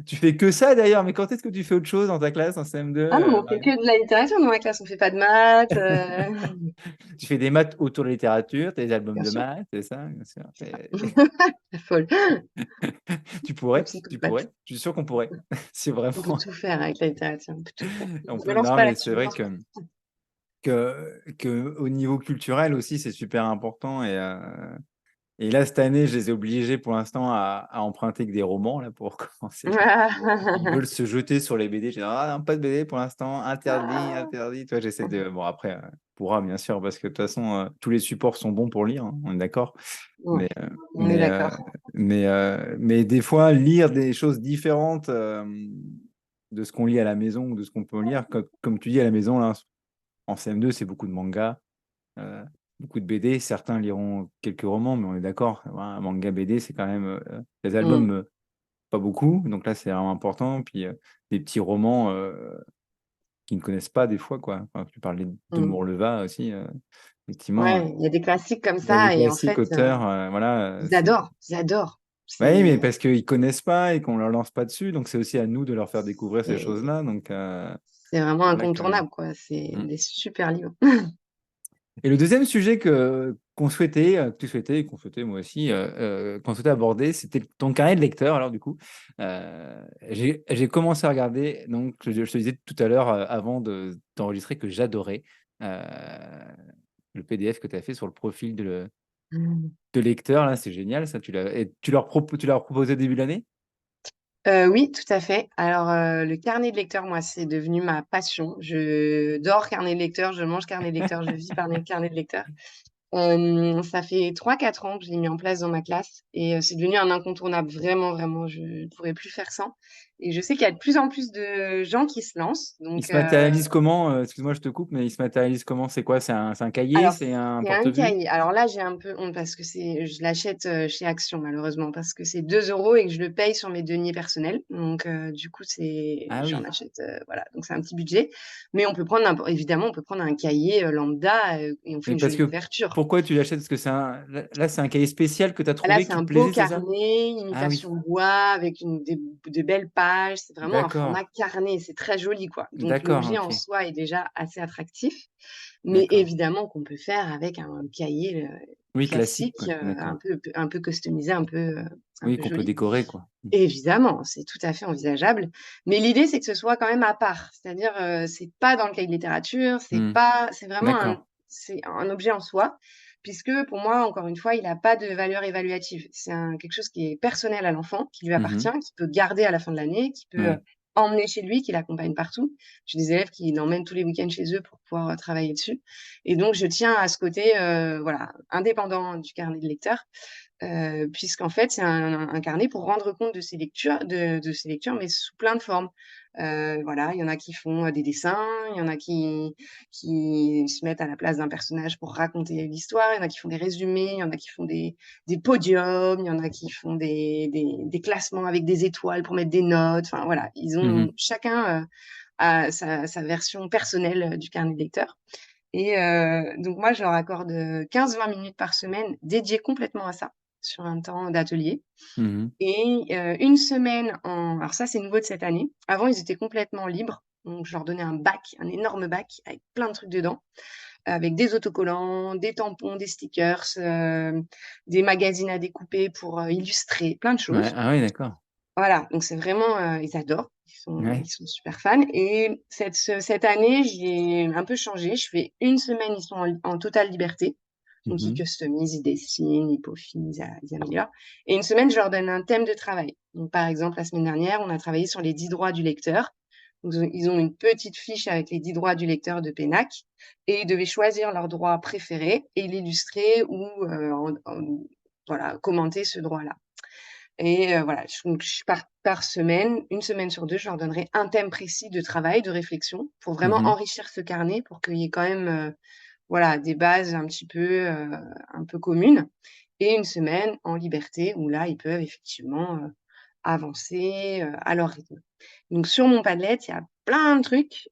Tu fais que ça d'ailleurs, mais quand est-ce que tu fais autre chose dans ta classe en CM2, Ah non, on fait Marion? que de la littérature dans ma classe, on fait pas de maths, Tu fais des maths autour de la littérature, tes albums bien de sûr, maths, c'est ça, bien sûr. c'est ça. La folle, Tu la pourrais, tu psychopathe. pourrais. Je suis sûr qu'on pourrait. C'est On peut vraiment. tout faire avec la littérature, on peut tout faire. On Me peut. lance Non, pas mais c'est là-dessus, me vrai lance pas. que au niveau culturel aussi, c'est super important. Et là, cette année, je les ai obligés pour l'instant à emprunter que des romans là, pour commencer. Ils veulent se jeter sur les BD. J'ai dit, ah non, pas de BD pour l'instant, interdit, interdit. Toi, j'essaie de. Bon, après, pourra bien sûr, parce que de toute façon, tous les supports sont bons pour lire, hein, on est d'accord. Ouais, Mais, on est mais, d'accord. mais des fois, lire des choses différentes de ce qu'on lit à la maison ou de ce qu'on peut lire, comme tu dis à la maison, là, en CM2, c'est beaucoup de mangas, euh, beaucoup de BD. Certains liront quelques romans, mais on est d'accord. Voilà, un manga BD, c'est quand même. Les Mmh, albums, pas beaucoup. Donc là, c'est vraiment important. Puis des petits romans qui ne connaissent pas des fois, quoi. Enfin, tu parlais de mmh. Morleva aussi. Effectivement, Ouais, il y a des classiques comme il y a des ça et en classiques fait, auteurs. Voilà, ils adorent, ils adorent. bah oui, mais C'est parce qu'ils connaissent pas et qu'on leur lance pas dessus, donc c'est aussi à nous de leur faire découvrir ces c'est choses-là. Donc c'est vraiment voilà que. incontournable, quoi. C'est Mm. des super livres. Et le deuxième sujet qu'on souhaitait, que tu souhaitais, et qu'on souhaitait moi aussi, qu'on souhaitait aborder, c'était ton carnet de lecteur. Alors du coup, j'ai commencé à regarder. Donc je te disais tout à l'heure avant d'enregistrer que j'adorais euh, le PDF que tu as fait sur le profil Mmh. de lecteur. Là, c'est génial. Ça, et tu l'as proposé début de l'année? Oui, tout à fait. Alors, le carnet de lecteur, moi, c'est devenu ma passion. Je dors carnet de lecteur, je mange carnet de lecteur, je vis par mes carnets de lecteur. Ça fait 3 4 ans que je l'ai mis en place dans ma classe et c'est devenu un incontournable. Vraiment, vraiment, je ne pourrais plus faire sans et je sais qu'il y a de plus en plus de gens qui se lancent Il donc se matérialise comment? Excuse-moi, je te coupe, mais il se matérialise comment? C'est quoi? C'est un cahier? alors C'est un c'est un porte-vue? cahier. Alors là, j'ai un peu honte parce que je l'achète, chez Action malheureusement parce que c'est 2 € et que je le paye sur mes deniers personnels donc du coup, Ah j'en oui. achète, voilà donc c'est un petit budget mais on peut prendre évidemment, on peut prendre un cahier, lambda, et on fait Mais une parce jolie que couverture. pourquoi tu l'achètes? Parce que là, c'est un cahier spécial que tu as Ah là, trouvé c'est qui un te beau plaisait, c'est ça? carnet, Ah oui, imitation bois, avec de belles pages. C'est vraiment un d'accord, format carnet, c'est très joli, quoi. Donc d'accord, l'objet en ok, soi est déjà assez attractif, mais d'accord. évidemment qu'on peut faire avec un cahier, Oui, classique, classique, quoi, d'accord. un peu customisé, un Oui, peu qu'on peut joli. décorer, quoi. Évidemment, c'est tout à fait envisageable, mais l'idée, c'est que ce soit quand même à part. C'est-à-dire, c'est pas dans le cahier de littérature, Hmm, c'est vraiment d'accord. c'est un objet en soi, puisque pour moi, encore une fois, il a pas de valeur évaluative. C'est quelque chose qui est personnel à l'enfant, qui lui appartient, Mhm, qu'il peut garder à la fin de l'année, qu'il peut, ouais. emmener chez lui, qu'il accompagne partout. J'ai des élèves qui l'emmènent tous les week-ends chez eux pour pouvoir, travailler dessus et donc je tiens à ce côté, voilà, indépendant du carnet de lecteur. puisqu'en fait, c'est un carnet pour rendre compte de ses lectures, mais sous plein de formes. Voilà, il y en a qui font, des dessins, il y en a qui se mettent à la place d'un personnage pour raconter l'histoire, il y en a qui font des résumés, il y en a qui font des podiums, il y en a qui font des classements avec des étoiles pour mettre des notes. Enfin voilà, ils Mmh. ont chacun, a sa version personnelle, du carnet de lecteur. Et donc moi, je leur accorde, 15-20 minutes par semaine dédiées complètement à ça, sur un temps d'atelier. Mmh. Et une semaine alors ça, c'est nouveau de cette année. Avant, ils étaient complètement libres, donc je leur donnais un bac, un énorme bac avec plein de trucs dedans, avec des autocollants, des tampons, des stickers, des magazines à découper pour, illustrer, plein de Ouais, choses. ah ouais, d'accord. Voilà, donc c'est vraiment, ils adorent, Ouais. ils sont super fans. Et cette année, j'ai un peu changé. Je fais une semaine, ils sont en totale liberté, donc ils Mmh. customisent, ils dessinent, ils peaufinent, ils améliorent. Et une semaine, je leur donne un thème de travail. Donc par exemple, la semaine dernière, on a travaillé sur les 10 droits du lecteur. Donc ils ont une petite fiche avec les 10 droits du lecteur de Pénac et ils devaient choisir leur droit préféré et l'illustrer ou voilà, commenter ce droit-là. Et voilà, donc par semaine, une semaine sur 2, je leur donnerai un thème précis de travail, de réflexion, pour vraiment Mmh. enrichir ce carnet, pour qu'il y ait quand même, voilà, des bases un peu communes. Et une semaine en liberté où là, ils peuvent effectivement, avancer, à leur rythme. Donc sur mon Padlet, il y a plein de trucs.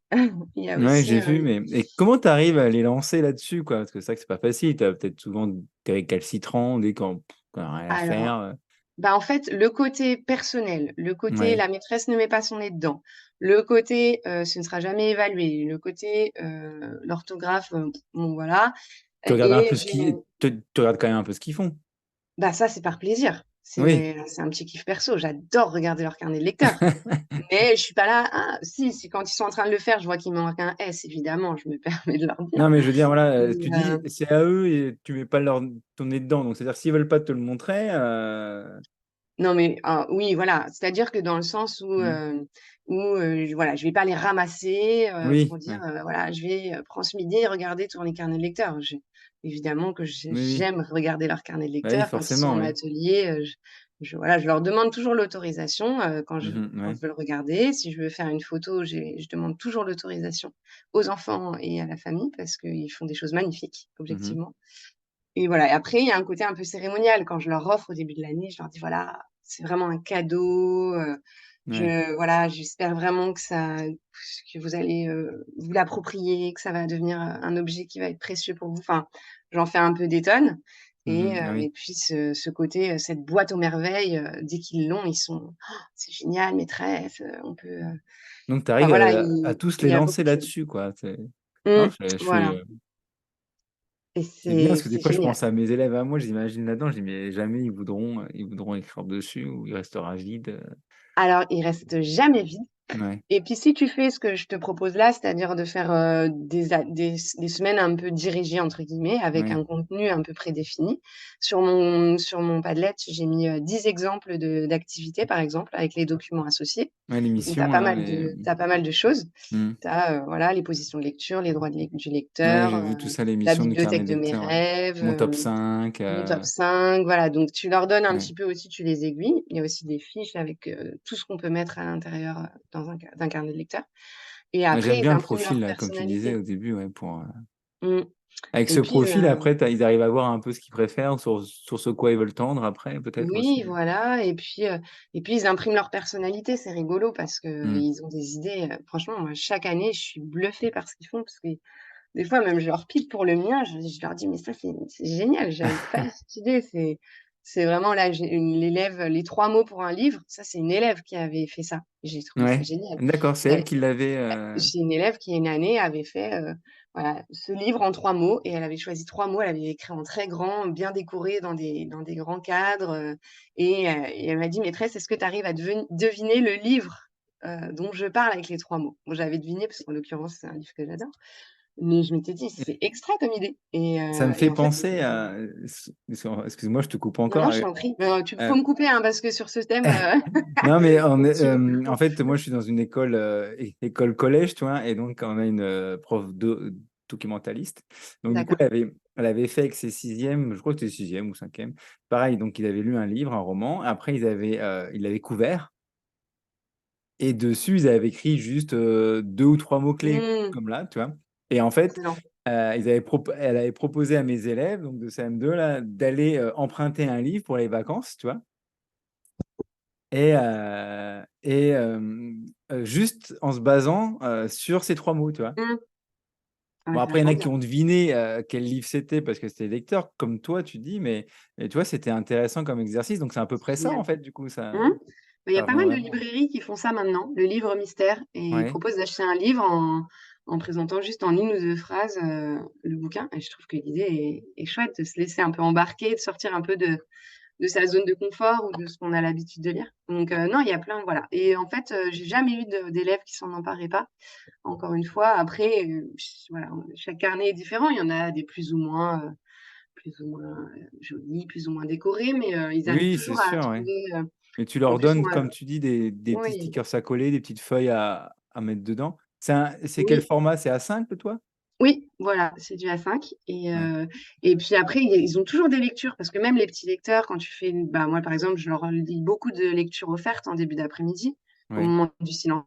Il y a Ouais, aussi, j'ai vu, mais et comment tu arrives à les lancer là-dessus, quoi? Parce que c'est vrai que c'est pas facile, tu as peut-être souvent des récalcitrants, des qui ont rien à alors faire, bah, en fait, le côté personnel, le côté ouais. la maîtresse ne met pas son nez dedans, le côté, ce ne sera jamais évalué, le côté, l'orthographe, bon voilà, Tu regardes un et peu ce j'ai qui tu regardes quand même un peu ce qu'ils font? bah, ça, c'est par plaisir. Oui. C'est un petit kiff perso. J'adore regarder leur carnet de lecteur, mais je suis pas là: «Ah» si quand ils sont en train de le faire, je vois qu'il manque un S, évidemment, je me permets de leur dire. Non, mais je veux dire, voilà, Mais tu dis: «C'est à eux» et tu mets pas ton nez dedans, donc c'est-à-dire s'ils veulent pas te le montrer, non, mais oui, voilà, c'est-à-dire que dans le sens mmh, voilà, je vais pas les ramasser, pour oui, dire, ouais, voilà, je vais, prendre ce midi et regarder tous les carnets de lecteurs. Évidemment que oui, oui. j'aime regarder leurs carnets de Bah oui, lecteurs quand ils sont forcément, en oui. atelier, voilà, je leur demande toujours l'autorisation, Mmh. quand Ouais. je veux le regarder. Si je veux faire une photo, je demande toujours l'autorisation aux enfants et à la famille parce qu'ils font des choses magnifiques, Mmh. objectivement. Et voilà, et après, il y a un côté un peu cérémonial. Quand je leur offre au début de l'année, je leur dis: «Voilà, c'est vraiment un cadeau, Ouais. voilà, j'espère vraiment que vous allez, vous l'approprier, que ça va devenir, un objet qui va être précieux pour vous». Enfin, j'en fais un peu des tonnes. Mmh. Ah Et oui. puis ce côté, cette boîte aux merveilles, dès qu'ils l'ont, ils sont: «C'est génial maîtresse, on peut», Donc tu enfin arrives voilà, à tous il les y a beaucoup lancer de choses. là-dessus, quoi, c'est non, Mmh, je suis, voilà, et c'est bien parce que des c'est fois je génial. pense à mes élèves à moi, je m'imagine là-dedans, je dis: «Mais jamais ils voudront écrire dessus ou il restera vide», Alors, il reste jamais vide. ouais, Et puis si tu fais ce que je te propose là, c'est-à-dire de faire, des semaines un peu «dirigées» entre guillemets, avec ouais, un contenu un peu prédéfini. Sur mon Padlet, j'ai mis, 10 exemples d'activités, par exemple, avec les documents associés. ouais, Donc tu as l'émission pas là, mal les de choses. mmh. Tu as, voilà, les positions de lecture, les droits du Ouais, lecteur, j'ai vu tout ça, la l'émission du carnet bibliothèque de de mes lecteur, ouais. rêves, Mon top 5, mon top 5, voilà, donc tu leur donnes un ouais. petit peu aussi, tu les aiguilles. Il y a aussi des fiches avec, tout ce qu'on peut mettre à l'intérieur, dans d'un carnet de lecteur. Et Ouais, après, j'aime ils bien le impriment profil leur là, comme tu disais personnalité. au début, ouais, Mmh. avec Et ce puis, profil après ils arrivent à voir un peu ce qu'ils préfèrent, sur ce quoi ils veulent tendre après peut-être aussi? oui, voilà, et puis ils impriment leur personnalité. C'est rigolo parce Mmh. qu'ils ont des idées, franchement, moi, chaque année, je suis bluffée par ce qu'ils font parce que des fois, même, je leur pique pour le mien, je leur dis: «Mais ça, c'est génial, j'avais pas eu cette idée». C'est vraiment là, j'ai une l'élève, les 3 mots pour un livre, ça, c'est une élève qui avait fait ça. J'ai trouvé ça Ouais, génial. d'accord, c'est elle Elle qui l'avait, J'ai une élève qui, une année, avait fait, voilà, ce livre en 3 mots, et elle avait choisi 3 mots, elle avait écrit en très grand, bien décoré dans des grands cadres, et elle m'a dit: «Maîtresse, est-ce que tu arrives à deviner le livre, dont je parle avec les 3 mots?» Bon, j'avais deviné parce qu'en l'occurrence, c'est un livre que j'adore. Mais je m'étais dit: «C'est extra comme idée», ça me et fait en fait, penser à excuse-moi, je te coupe non, non, encore, je t'en prie, tu faut heu me couper, hein, parce que sur ce thème, non, mais tu en fait, moi, je suis dans une école, école collège, tu vois? Et donc on a une, prof documentaliste. Donc du coup, D'accord. elle avait fait avec ses 6e, je crois que c'était 6e ou 5e. Pareil, donc ils avaient lu un livre, un roman. Après, ils l'avaient couvert et dessus, ils avaient écrit juste, 2 ou 3 mots clés Mmh, comme là, tu vois? Et en fait, excellent. elle avait proposé à mes élèves, donc de CM2 là, d'aller, emprunter un livre pour les vacances, tu vois? Juste en se basant, sur ces 3 mots, tu vois? Mmh. Ah, Bon c'est après, il y en vachement a qui bien. ont deviné, quel livre c'était parce que c'était lecteur comme toi tu dis, mais tu vois, c'était intéressant comme exercice, donc c'est à peu près ça en Génial. fait du coup, Mmh. Bah, il y a ça pas rejoint mal de vraiment. librairies qui font ça maintenant, le livre mystère et ils Ouais, proposent d'acheter un livre en présentant juste en 1 ou 2 phrases, le bouquin et je trouve que l'idée est chouette de se laisser un peu embarquer, de sortir un peu de sa zone de confort ou de ce qu'on a l'habitude de lire. Donc non, il y a plein voilà et en fait, j'ai jamais eu d'élèves qui s'en emparaient pas. Encore une fois, après, voilà, chaque carnet est différent. Il y en a des plus ou moins, jolis, plus ou moins décorés, mais ils arrivent oui, c'est toujours à sûr, ouais. trouver, Et tu en leur plus donnes, moi comme tu dis, des petits oui, stickers à coller, des petites feuilles à mettre dedans. C'est quel oui, format? C'est A5 le toi? oui, voilà, c'est du A5 Ouais, et puis après ils ont toujours des lectures parce que même les petits lecteurs quand tu fais bah, moi par exemple, je leur lis beaucoup de lectures offertes en début d'après-midi, au ouais, moment du silence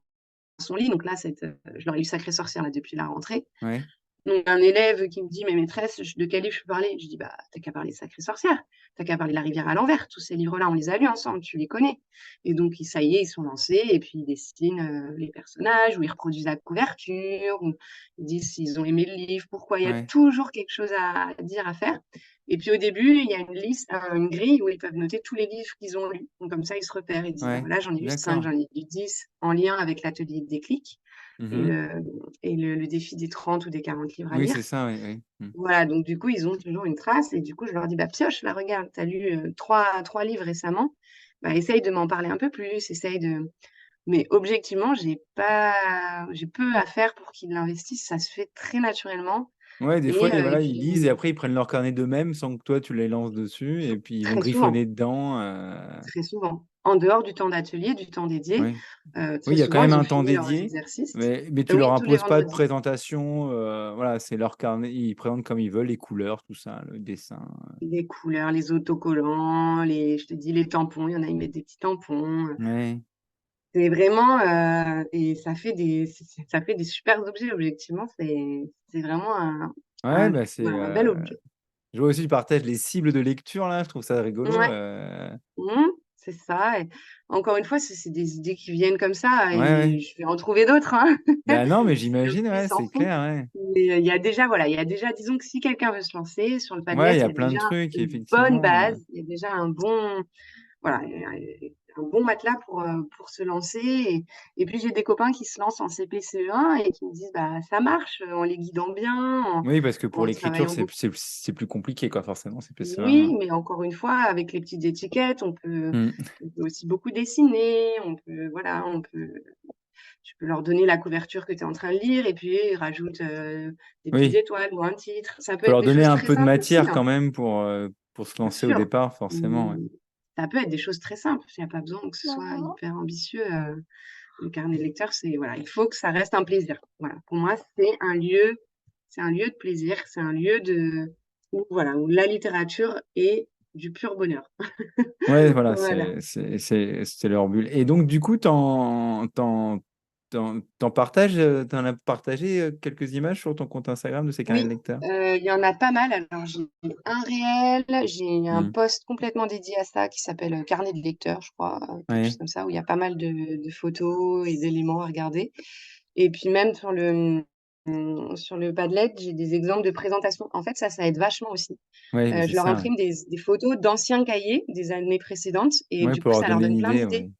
on lit, donc là, je leur ai lu Sacré sorcière là depuis la rentrée. ouais, Donc un élève qui me dit: «Mais maîtresse, de quel livre je peux parler?» Je dis: «Bah, tu qu'à parler de Sacré sorcière, tu qu'à parler de La rivière à l'envers, tous ces livres-là, on les a lus ensemble, tu les connais». Et donc ça y est, ils sont lancés et puis ils dessinent, les personnages ou ils reproduisent la couverture ou ils disent s'ils ont aimé le livre, pourquoi. Il y a ouais, toujours quelque chose à dire, à faire. Et puis au début, il y a une liste, une grille où ils peuvent noter tous les livres qu'ils ont lus. Donc comme ça, ils se repèrent. Ils disent: «Bah, ouais, voilà, j'en ai lu 5, d'accord. j'en ai lu 10 en lien avec l'atelier Déclic et Mmh. le défi des 30 ou des 40 livres à Oui, c'est lire». ça, oui, oui. Mmh. Voilà, donc du coup, ils ont toujours une trace et du coup, je leur dis: «Bah, pioche, là, regarde, tu as lu, 3 livres récemment, bah, essaye de m'en parler un peu plus, essaye de». Mais objectivement, j'ai peu à faire pour qu'ils l'investissent, ça se fait très naturellement Ouais, des fois, et voilà, ils lisent et puis après ils prennent leur carnet d'eux-mêmes sans que toi tu les lances dessus et puis ils vont très souvent, griffonner dedans, très souvent. En dehors du temps d'atelier, du temps dédié, oui. Oui, très il y a quand souvent, même ils ont un temps fini leurs dédié, exercices. mais tu leur Oui, tous les imposes pas de vendredis. présentation, voilà, c'est leur carnet, ils présentent comme ils veulent, les couleurs, tout ça, le dessin. Les couleurs, les autocollants, les je te dis les tampons, il y en a, ils mettent des petits tampons, Ouais. c'est vraiment, et ça fait des super objets objectivement, c'est vraiment Ouais, bah, voilà, un bel objet. je vois aussi, tu partages les cibles de lecture là, je trouve ça rigolo, Ouais, mmh, c'est ça et encore une fois, c'est des idées qui viennent comme ça ouais, ouais. et je vais en trouver d'autres, hein. Bah, non, mais C'est le j'imagine, but ouais, sans c'est fond. clair, ouais. Mais, il y a déjà voilà, il y a déjà disons que si quelqu'un veut se lancer sur le Ouais, Padlet, il y il a y a plein de déjà trucs une bonne effectivement, base, il y a déjà un bon voilà, un bon matelas pour se lancer et puis j'ai des copains qui se lancent en CP, CE1 et qui me disent: «Bah, ça marche, en les guidant bien, oui, parce que pour en l'écriture, travaillant beaucoup». c'est plus compliqué quoi, forcément, c'est PCE1. Oui, mais encore une fois, avec les petites étiquettes, Mmh. on peut aussi beaucoup dessiner, on peut voilà, tu peux leur donner la couverture que tu es en train de lire et puis ils rajoutent, des petites Oui, étoiles ou un titre. Ça peut faut être leur des donner choses un très peu de simples aussi, matière hein, quand même pour se bien lancer au sûr. départ forcément, ouais. Mmh, ça peut être des choses très simples. Il y a pas besoin que ce soit hyper ambitieux, le carnet de lecteur, c'est voilà, il faut que ça reste un plaisir. Voilà, pour moi, c'est un lieu de plaisir, c'est un lieu où voilà, où la littérature est du pur bonheur. Ouais, voilà, Voilà. c'est leur bulle et donc du coup, t'en partages, tu as partagé, quelques images sur ton compte Instagram de ces carnets de Oui, lecteurs? il y en a pas mal. Alors j'ai un réel, j'ai un Mmh. post complètement dédié à ça qui s'appelle, «Carnet de lecteur», je crois, quelque chose Ouais, comme ça, où il y a pas mal de photos et d'éléments à regarder et puis même sur le Padlet, j'ai des exemples de présentations. En fait, ça aide vachement aussi. ouais, bah, c'est Je leur ça, ouais. imprime des photos d'anciens cahiers des années précédentes et Ouais, du pour coup, leur ça leur donner une donne plein idée, d'idées. oui.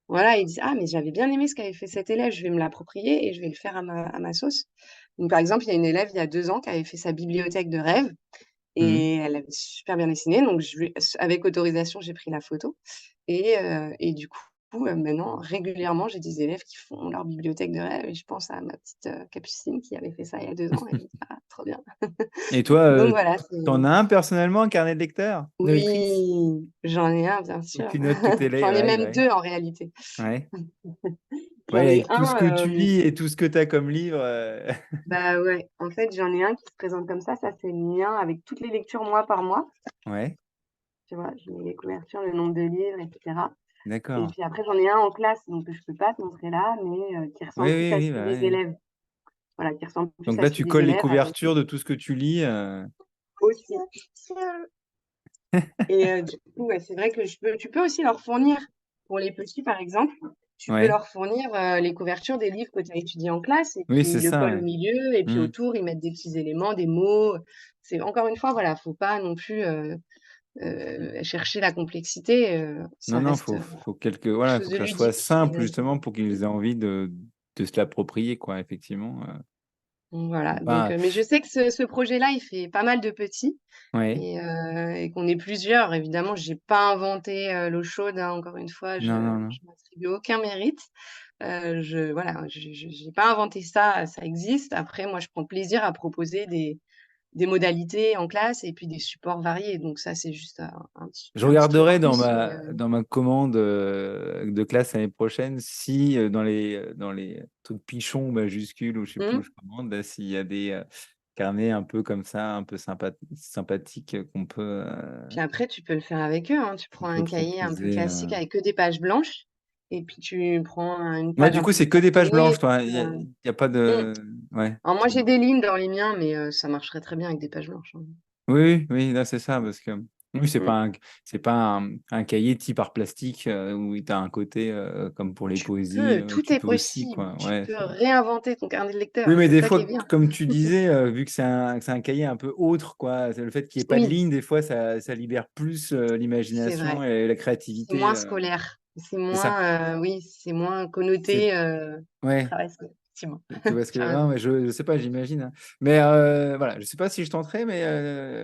Voilà, ils disent: «Ah mais j'avais bien aimé ce qu'avait fait cet élève, je vais me l'approprier et je vais le faire à ma sauce». Donc par exemple, il y a une élève il y a 2 ans qui avait fait sa bibliothèque de rêve Mmh. et elle avait super bien dessiné donc je lui avec autorisation, j'ai pris la photo et du coup, maintenant régulièrement, j'ai des élèves qui font leur bibliothèque de rêve et je pense à ma petite, Capucine qui avait fait ça il y a 2 ans et je me dis: «Ah trop bien». Et toi, Donc voilà, c'est tu as un personnellement, un carnet de lecteur? De lectrice? oui, j'en ai un bien Où sûr. tu notes tous tes J'en ai ouais, même ouais. 2 en réalité. Ouais. J'en Ouais, ai avec tout ce un, que tu lis et tout ce que tu as comme livre, bah, ouais, en fait, j'en ai un qui se présente comme ça c'est le mien avec toutes les lectures mois par mois, ouais, tu vois? Je mets les couvertures, le nombre de livres et cetera et d'accord. puis après j'en ai un en classe, donc que je peux pas te montrer là, mais qui Oui, ressemble plus oui, à oui, celui bah, des ouais. élèves. Voilà, qui ressemble plus Donc à là, celui tu des colles les élèves avec couvertures de tout ce que tu lis, aussi et du coup, ouais, c'est vrai que je peux tu peux aussi leur fournir, pour les petits par exemple, tu peux ouais. leur fournir, les couvertures des livres que tu as étudiés en classe et Oui, puis c'est ils le ça, collent au ouais. milieu et puis Mmh. autour, ils mettent des petits éléments, des mots. C'est encore une fois, voilà, faut pas non plus, chercher la complexité, Non, ça non, reste, faut quelque voilà, chose faut de que ça soit ludique et simple justement pour qu'ils aient envie de se l'approprier, quoi, effectivement, donc voilà, faut donc pas mais je sais que ce projet-là, il fait pas mal de petits ouais. et qu'on est plusieurs. Évidemment, j'ai pas inventé, l'eau chaude, hein, encore une fois, Non, non, non. je m'attribue aucun mérite. Je voilà, je j'ai pas inventé ça, ça existe. Après moi, je prends plaisir à proposer des modalités en classe et puis des supports variés, donc ça, c'est juste Je un petit truc en regarderai plus, mais dans ma commande, de classe l'année prochaine si, dans les trucs pichons ou majuscules ou je sais plus où mmh, je commande, là, s'il y a des, carnets un peu comme ça, un peu sympathiques, puis après tu peux le faire avec eux, hein. Tu qu'on prends peut un cahier un peu proposer, classique avec que des pages blanches et puis tu prends une Ouais, page du un coup, peu c'est que des pages décartonnée et blanches, puis toi? tu Il y a pas mmh. de ouais, Alors moi, c'est j'ai bon. des lignes dans les miens, mais ça marcherait très bien avec des pages blanches, hein. Oui, oui, oui, là, c'est ça, parce que oui, Mmh. c'est pas un cahier type art plastique, où tu as un côté, comme pour les Tu poésies, peux, tout tu est peux aussi, possible. quoi. Tu Ouais, peux c'est vrai. réinventer ton carnet de Oui, lecteur, mais c'est des ça qui fois, est bien. comme tu disais, vu que c'est un cahier un peu autre, quoi, c'est le fait qu'il y ait pas de Oui, ligne, des fois, ça libère plus, c'est l'imagination vrai. et la C'est créativité, moins scolaire. C'est c'est ça. moins, oui, c'est moins C'est connoté, ouais. travail scolaire, effectivement. Tu vois ce que Tu as non, raison. mais je sais pas, j'imagine, hein. Mais voilà, je sais pas si je tenterai, mais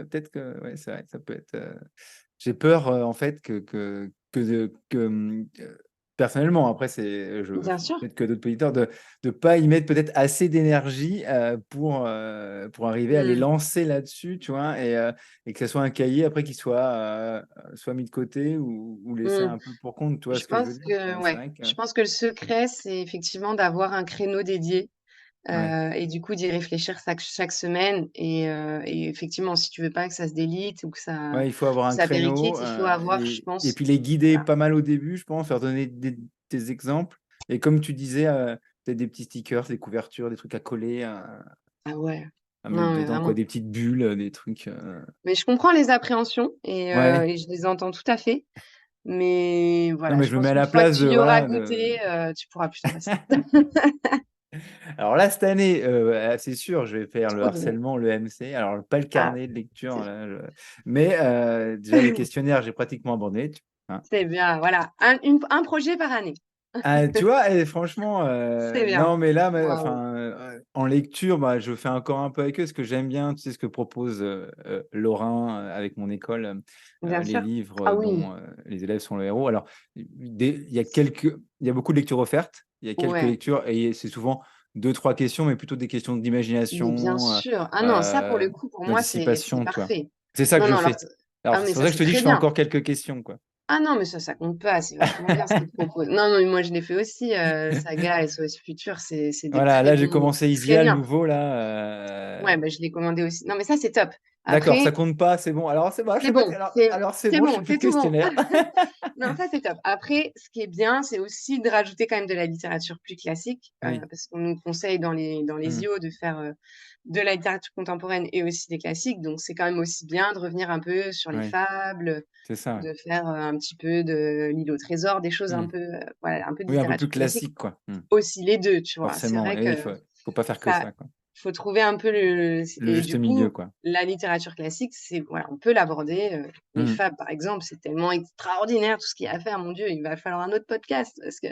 peut-être que ouais, c'est vrai, ça peut être, j'ai peur, en fait, personnellement, après c'est Bien sûr. peut-être que d'autres auditeurs de pas y mettre peut-être assez d'énergie, pour arriver à les Mmh. lancer là-dessus, tu vois? Et que ça soit un cahier après qui soit mis de côté ou laissé Mmh. un peu pour compte, tu vois Je ce que je veux pense dire? que C'est ouais, vrai que je pense que le secret, c'est effectivement d'avoir un créneau dédié, ouais. et du coup d'y réfléchir chaque semaine et effectivement, si tu veux pas que ça se délite ou Ouais, il faut avoir que un ça créneau, périclite, il faut avoir, je et pense puis les guider voilà. pas mal au début, je pense, leur donner des exemples et comme tu disais, peut-être des petits stickers, des couvertures, des trucs à coller, Ah ouais. à mettre Non, mais dedans, quoi, vraiment. des petites bulles, des trucs, Mais je comprends les appréhensions ouais. et je les entends tout à fait. Mais Non, voilà, mais je je me pense mets à qu'une la fois que place tu de y auras voilà, de goûté, tu pourras plus t'en passer. alors là, cette année, c'est sûr, je vais faire le Trop bien. harcèlement, le MC, alors pas le Ah, carnet de lecture, c'est là, mais déjà les questionnaires, j'ai pratiquement abandonné, hein. c'est bien, voilà, un projet par année. Ah, tu vois? Et franchement, C'est bien. non, mais là, mais Waouh. enfin, en lecture, bah, je fais encore un peu avec eux, parce que j'aime bien, tu sais, ce que propose, Lorrain, avec mon école, Bien les sûr. livres, Ah oui, dont, les élèves sont le héros. Alors, il y a beaucoup de lectures offertes, il y a quelques ouais, lectures et c'est souvent deux trois questions, mais plutôt des questions mais bien d'imagination, sûr. Ah non, ça pour le coup, pour moi, c'est d'anticipation, tu vois? parfait. C'est ça que Non, je non, alors fais. Alors, mais c'est pour ça, ça que je c'est te dis que très je fais bien. encore quelques questions, quoi. Ah non, mais ça compte pas, c'est vachement bien ce qu'ils proposent. Non, non, mais moi je l'ai fait aussi, Saga, SOS Futur, c'est des Voilà, très là, j'ai bons, commencé c'est très Isia, le bien. nouveau, là, Ouais, bah, je l'ai commandé aussi. Non, mais ça, c'est top. d'accord, ça Après, compte pas, c'est bon. Alors c'est bon, je c'est fais pas bon, alors c'est c'est bon, je fais bon, plus c'est de tout bon. questionnaire. Non, ça, c'est top. Après, ce qui est bien, c'est aussi de rajouter quand même de la littérature plus classique, Oui. parce qu'on nous conseille dans les Mmh. IO de faire, de la littérature contemporaine et aussi des classiques. Donc c'est quand même aussi bien de revenir un peu sur les Oui, fables, c'est ça, ouais. de faire, un petit peu de l'Île au trésor, des choses un Mmh. peu, voilà, un peu de Oui, un peu plus littérature classique. classique, quoi. Mmh. Aussi les 2, tu vois? C'est Forcément, vrai et que oui, faut pas faire que ça ça, quoi. faut trouver un peu le Le et juste du milieu, coup, quoi. la littérature classique, c'est voilà, on peut l'aborder, les Mmh. fables, par exemple, c'est tellement extraordinaire tout ce qu'il y a à faire, mon Dieu, il va falloir un autre podcast parce que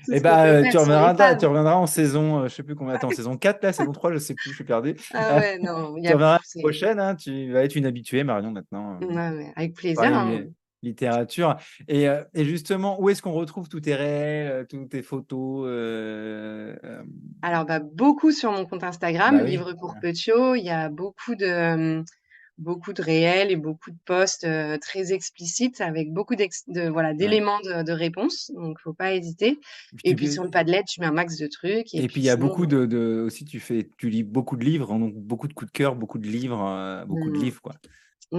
tout Et ce qu'on peut bah, faire sur les tu fables. reviendras en saison, je sais plus combien, attends, saison 4 là, saison 3, je sais plus, je suis perdu. Ah Heu, ouais, non, il y tu a reviendras l'année c'est prochaine, hein, tu vas être une habituée Marion maintenant, ouais, ouais, avec plaisir, parler hein. littérature et justement, où est-ce qu'on retrouve tous tes réels, toutes tes photos, Alors, bah, beaucoup sur mon compte Instagram, bah oui, Livre pour voilà. Petiot, il y a beaucoup de, beaucoup de réels et beaucoup de posts, très explicites avec beaucoup voilà, Ouais. d'éléments de réponse, donc faut pas hésiter et Tu puis sur le Padlet, je mets un max de trucs et Et puis puis il y a sinon, beaucoup de aussi tu lis beaucoup de livres, hein, donc beaucoup de coups de cœur, beaucoup de mmh, livres, quoi.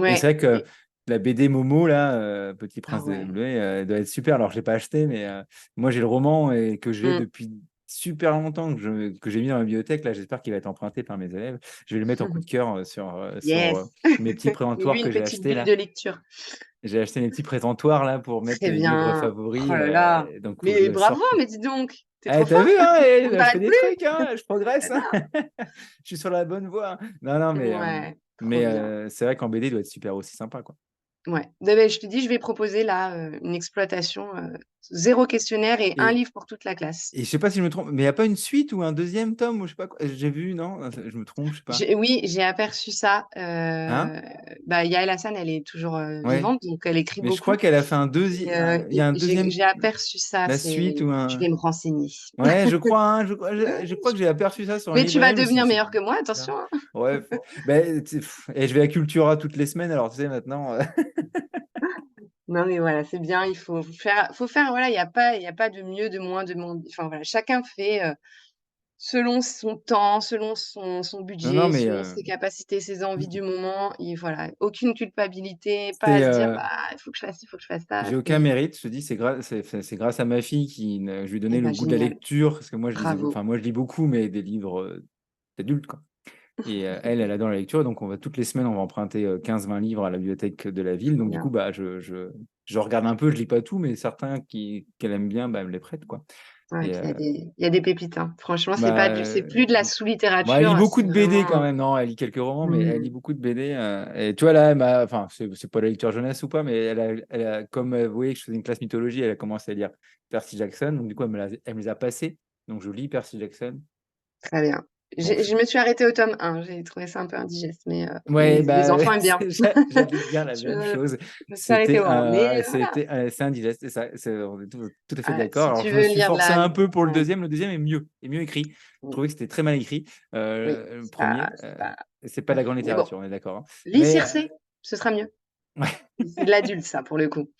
Et c'est ouais vrai que et la BD Momo là, Petit ah Prince des ouais. Bleuets, elle doit être super. Alors je l'ai pas acheté, mais moi j'ai le roman et que j'ai Mmh. depuis super longtemps que j'ai mis dans ma bibliothèque. Là, j'espère qu'il va être emprunté par mes élèves. Je vais le mettre en coup de cœur, sur, Yes! mes petits présentoirs Fais-lui que une j'ai petite achetés bulle là. de lecture. J'ai acheté mes petits présentoirs là pour mettre Très mes livres bien. favoris, Oh là là! donc faut que je Mais le bravo, sorte. mais dis donc! Tu es Eh, trop tu vu, fort! hein? On ne Je fais t'arrête des plus! trucs, hein, je progresse, hein. J'adore! Je suis sur la bonne voie. Non, non, Ouais, trop bien. c'est vrai qu'en BD, il doit être super aussi sympa, quoi. Ouais. Beh, je te dis, je vais proposer là, une exploitation, 0 questionnaire et un Et livre pour toute la classe. je sais pas si je me trompe, mais il y a pas une suite ou un deuxième tome ou je sais pas quoi? J'ai vu, non? Je me trompe, je sais pas. Oui, j'ai aperçu ça, Hein? bah, Yael Hassan, elle est toujours, Ouais, vivante, donc elle écrit mais je crois beaucoup qu'elle a fait il y et a un deuxième j'ai aperçu ça, la suite ou je vais un me renseigner. ouais, je crois, hein, je crois que j'ai aperçu ça sur un Mais tu vas librairie, je me suis dit: devenir «C'est meilleur que moi, bizarre». attention, hein. Ouais, beh, tu sais, et je vais à Cultura toutes les semaines, alors tu sais maintenant, Non, mais voilà, c'est bien, il faut faire voilà, il y a pas de mieux, de moins, de moins enfin voilà, chacun fait, selon son temps, selon son non, non, budget, mais selon ses capacités, ses envies du moment et voilà, aucune culpabilité, pas à c'est, se dire: «Bah, il faut que je fasse ci, il faut que je fasse ça» j'ai aucun et mérite, je te dis, c'est grâce à ma fille je lui ai donné le bah, goût de la génial, lecture, parce que moi je lisais bravo. enfin moi je lis beaucoup, mais des livres, d'adultes, quoi. Et elle adore la lecture, donc on va toutes les semaines, on va emprunter, 15-20 livres à la bibliothèque de la ville. Trop Donc du coup, bien. bah, je regarde un peu, je lis pas tout, mais certains qu'elle aime bien, bah, elle me les prête, quoi. Ouais, Et puis il y a des pépites, hein. Franchement, bah, c'est plus de la bah, elle lit sous-littérature, beaucoup c'est de BD quand vraiment même, non, elle lit quelques romans, mais elle lit mmh, beaucoup de BD, et tu vois, là, enfin, c'est pas la lecture jeunesse ou pas, mais elle a comme, vous voyez que je faisais une classe mythologie, elle a commencé à lire Percy Jackson, donc du coup, elle me les a passés, donc je lis Percy Jackson. très bien. Bon, Je me suis arrêtée au tome 1, j'ai trouvé ça un peu indigeste, mais ouais, les bah, enfants aiment bien. j'allais dire la même Je chose. je me suis arrêtée au 1, mais voilà, C'est indigeste, c'est ça, on est tout à fait ouais, d'accord. si Alors tu je me veux suis lire de forcé la un peu pour ouais, le deuxième est mieux je mmh, trouvais que c'était très mal écrit, oui, le ça 1er, c'est pas c'est pas de la grande mais bon, littérature, on est d'accord, hein. lis Mais Circé, ce sera mieux. ouais, C'est de l'adulte ça, pour le coup.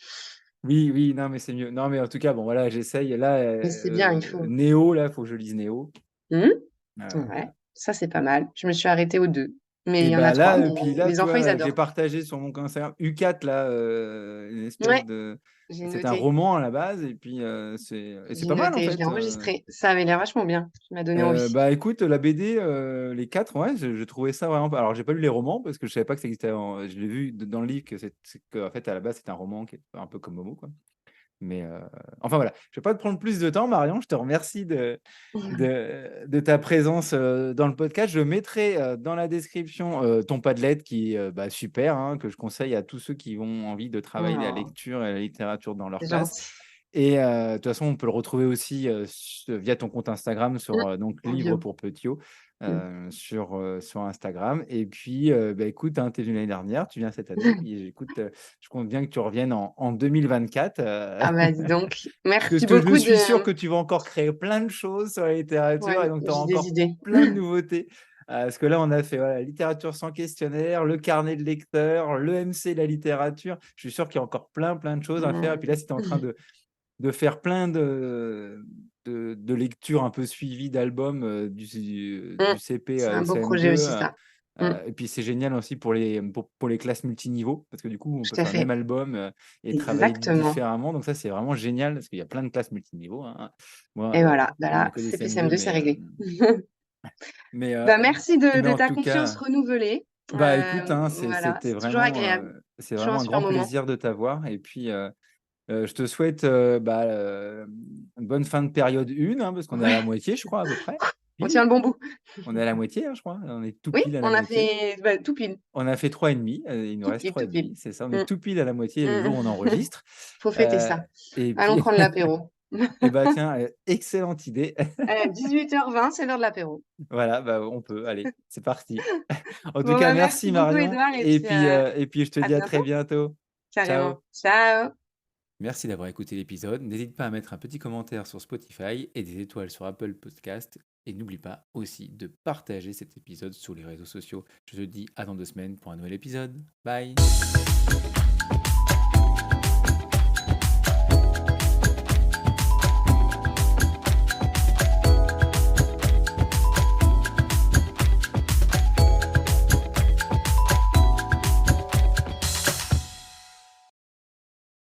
oui, oui, non, mais c'est mieux. Non, mais en tout cas, bon, voilà, j'essaye là, Mais c'est bien, il faut. Néo, là, faut que je lise Néo, Mmh, ouais, voilà. ça c'est pas mal. Je me suis arrêtée au 2, mais il Et y en a bah, 3, là, mais puis là, les tu enfants, ils vois, j'ai adorent. partagé sur mon compte Instagram U4 là, une espèce Ouais, de j'ai c'est un noté. roman à la base et puis, c'est J'ai pas mal en noté, je l'ai fait, enregistré. Ça avait l'air vachement bien. Tu m'as donné envie. bah, écoute, la BD, les 4 ouais, je trouvais ça vraiment pas alors j'ai pas lu les romans parce que je savais pas que ça existait je l'ai vu dans le livre que c'est qu'en fait, à la base, c'est un roman qui est un peu comme Momo, quoi. Mais, enfin voilà, je vais pas te prendre plus de temps, Marion. Je te remercie de ta présence, dans le podcast. Je mettrai, dans la description, ton Padlet qui est, bah, super, hein, que je conseille à tous ceux qui ont envie de travailler la Oh, lecture et la littérature dans leur c'est classe. gentil. Et de toute façon, on peut le retrouver aussi, via ton compte Instagram Mmh, sur, donc en Livre bio. pour Petiot, Mmh. sur Instagram. Et puis, bah, écoute, hein, tu es venu l'année dernière, tu viens cette année et écoute, je compte bien que tu reviennes en 2024, Ah bah, dis donc, parce merci que je beaucoup suis sûr de que tu vas encore créer plein de choses sur la littérature et ouais, donc tu auras j'ai des encore idées. plein de nouveautés. Parce que là, on a fait, voilà, littérature sans questionnaire, le carnet de lecteur, le MC de la littérature. Je suis sûr qu'il y a encore plein, plein de choses à faire. Et puis là, si tu es en train de faire plein de lectures un peu suivies d'albums, Mmh. du CP C'est à un beau projet CM2, aussi ça. Mmh, et puis c'est génial aussi pour les classes multiniveaux parce que du coup, on peut tout à faire le même fait. album, et travailler Exactement différemment. Donc ça, c'est vraiment génial parce qu'il y a plein de classes multiniveaux, hein. Moi, et voilà, bah on a là, que des CP, CM2, CM2, c'est réglé. mais, Bah, merci de en ta tout confiance cas, renouvelée. bah, écoute, hein, Voilà, c'est toujours agréable. c'est Toujours un vraiment un super grand moment. plaisir de t'avoir et puis, je te souhaite, bah, une bonne fin de période 1, hein, parce qu'on est à la Ouais, moitié, je crois, à peu près. on tient Pile. le bon bout. On est à la moitié, hein, je crois. On est tout Oui, pile à la on a moitié. fait, bah, tout pile, On a fait 3,5, il nous reste tout 3,5, pile. c'est ça. On est Mmh. tout pile à la moitié le Mmh. jour où on enregistre. Faut fêter Heu ça. et Allons puis prendre l'apéro. et bah, tiens, excellente idée. 18h20, c'est l'heure de l'apéro. Voilà, bah, on peut, allez, c'est parti. En tout Bon, cas, bah, merci merci beaucoup Marion Édouard et puis, et puis je te à dis à très bientôt, bientôt. carrément. Ciao. Ciao. Merci d'avoir écouté l'épisode. N'hésite pas à mettre un petit commentaire sur Spotify et des étoiles sur Apple Podcast. Et n'oublie pas aussi de partager cet épisode sur les réseaux sociaux. Je te dis à dans 2 semaines pour un nouvel épisode. Bye!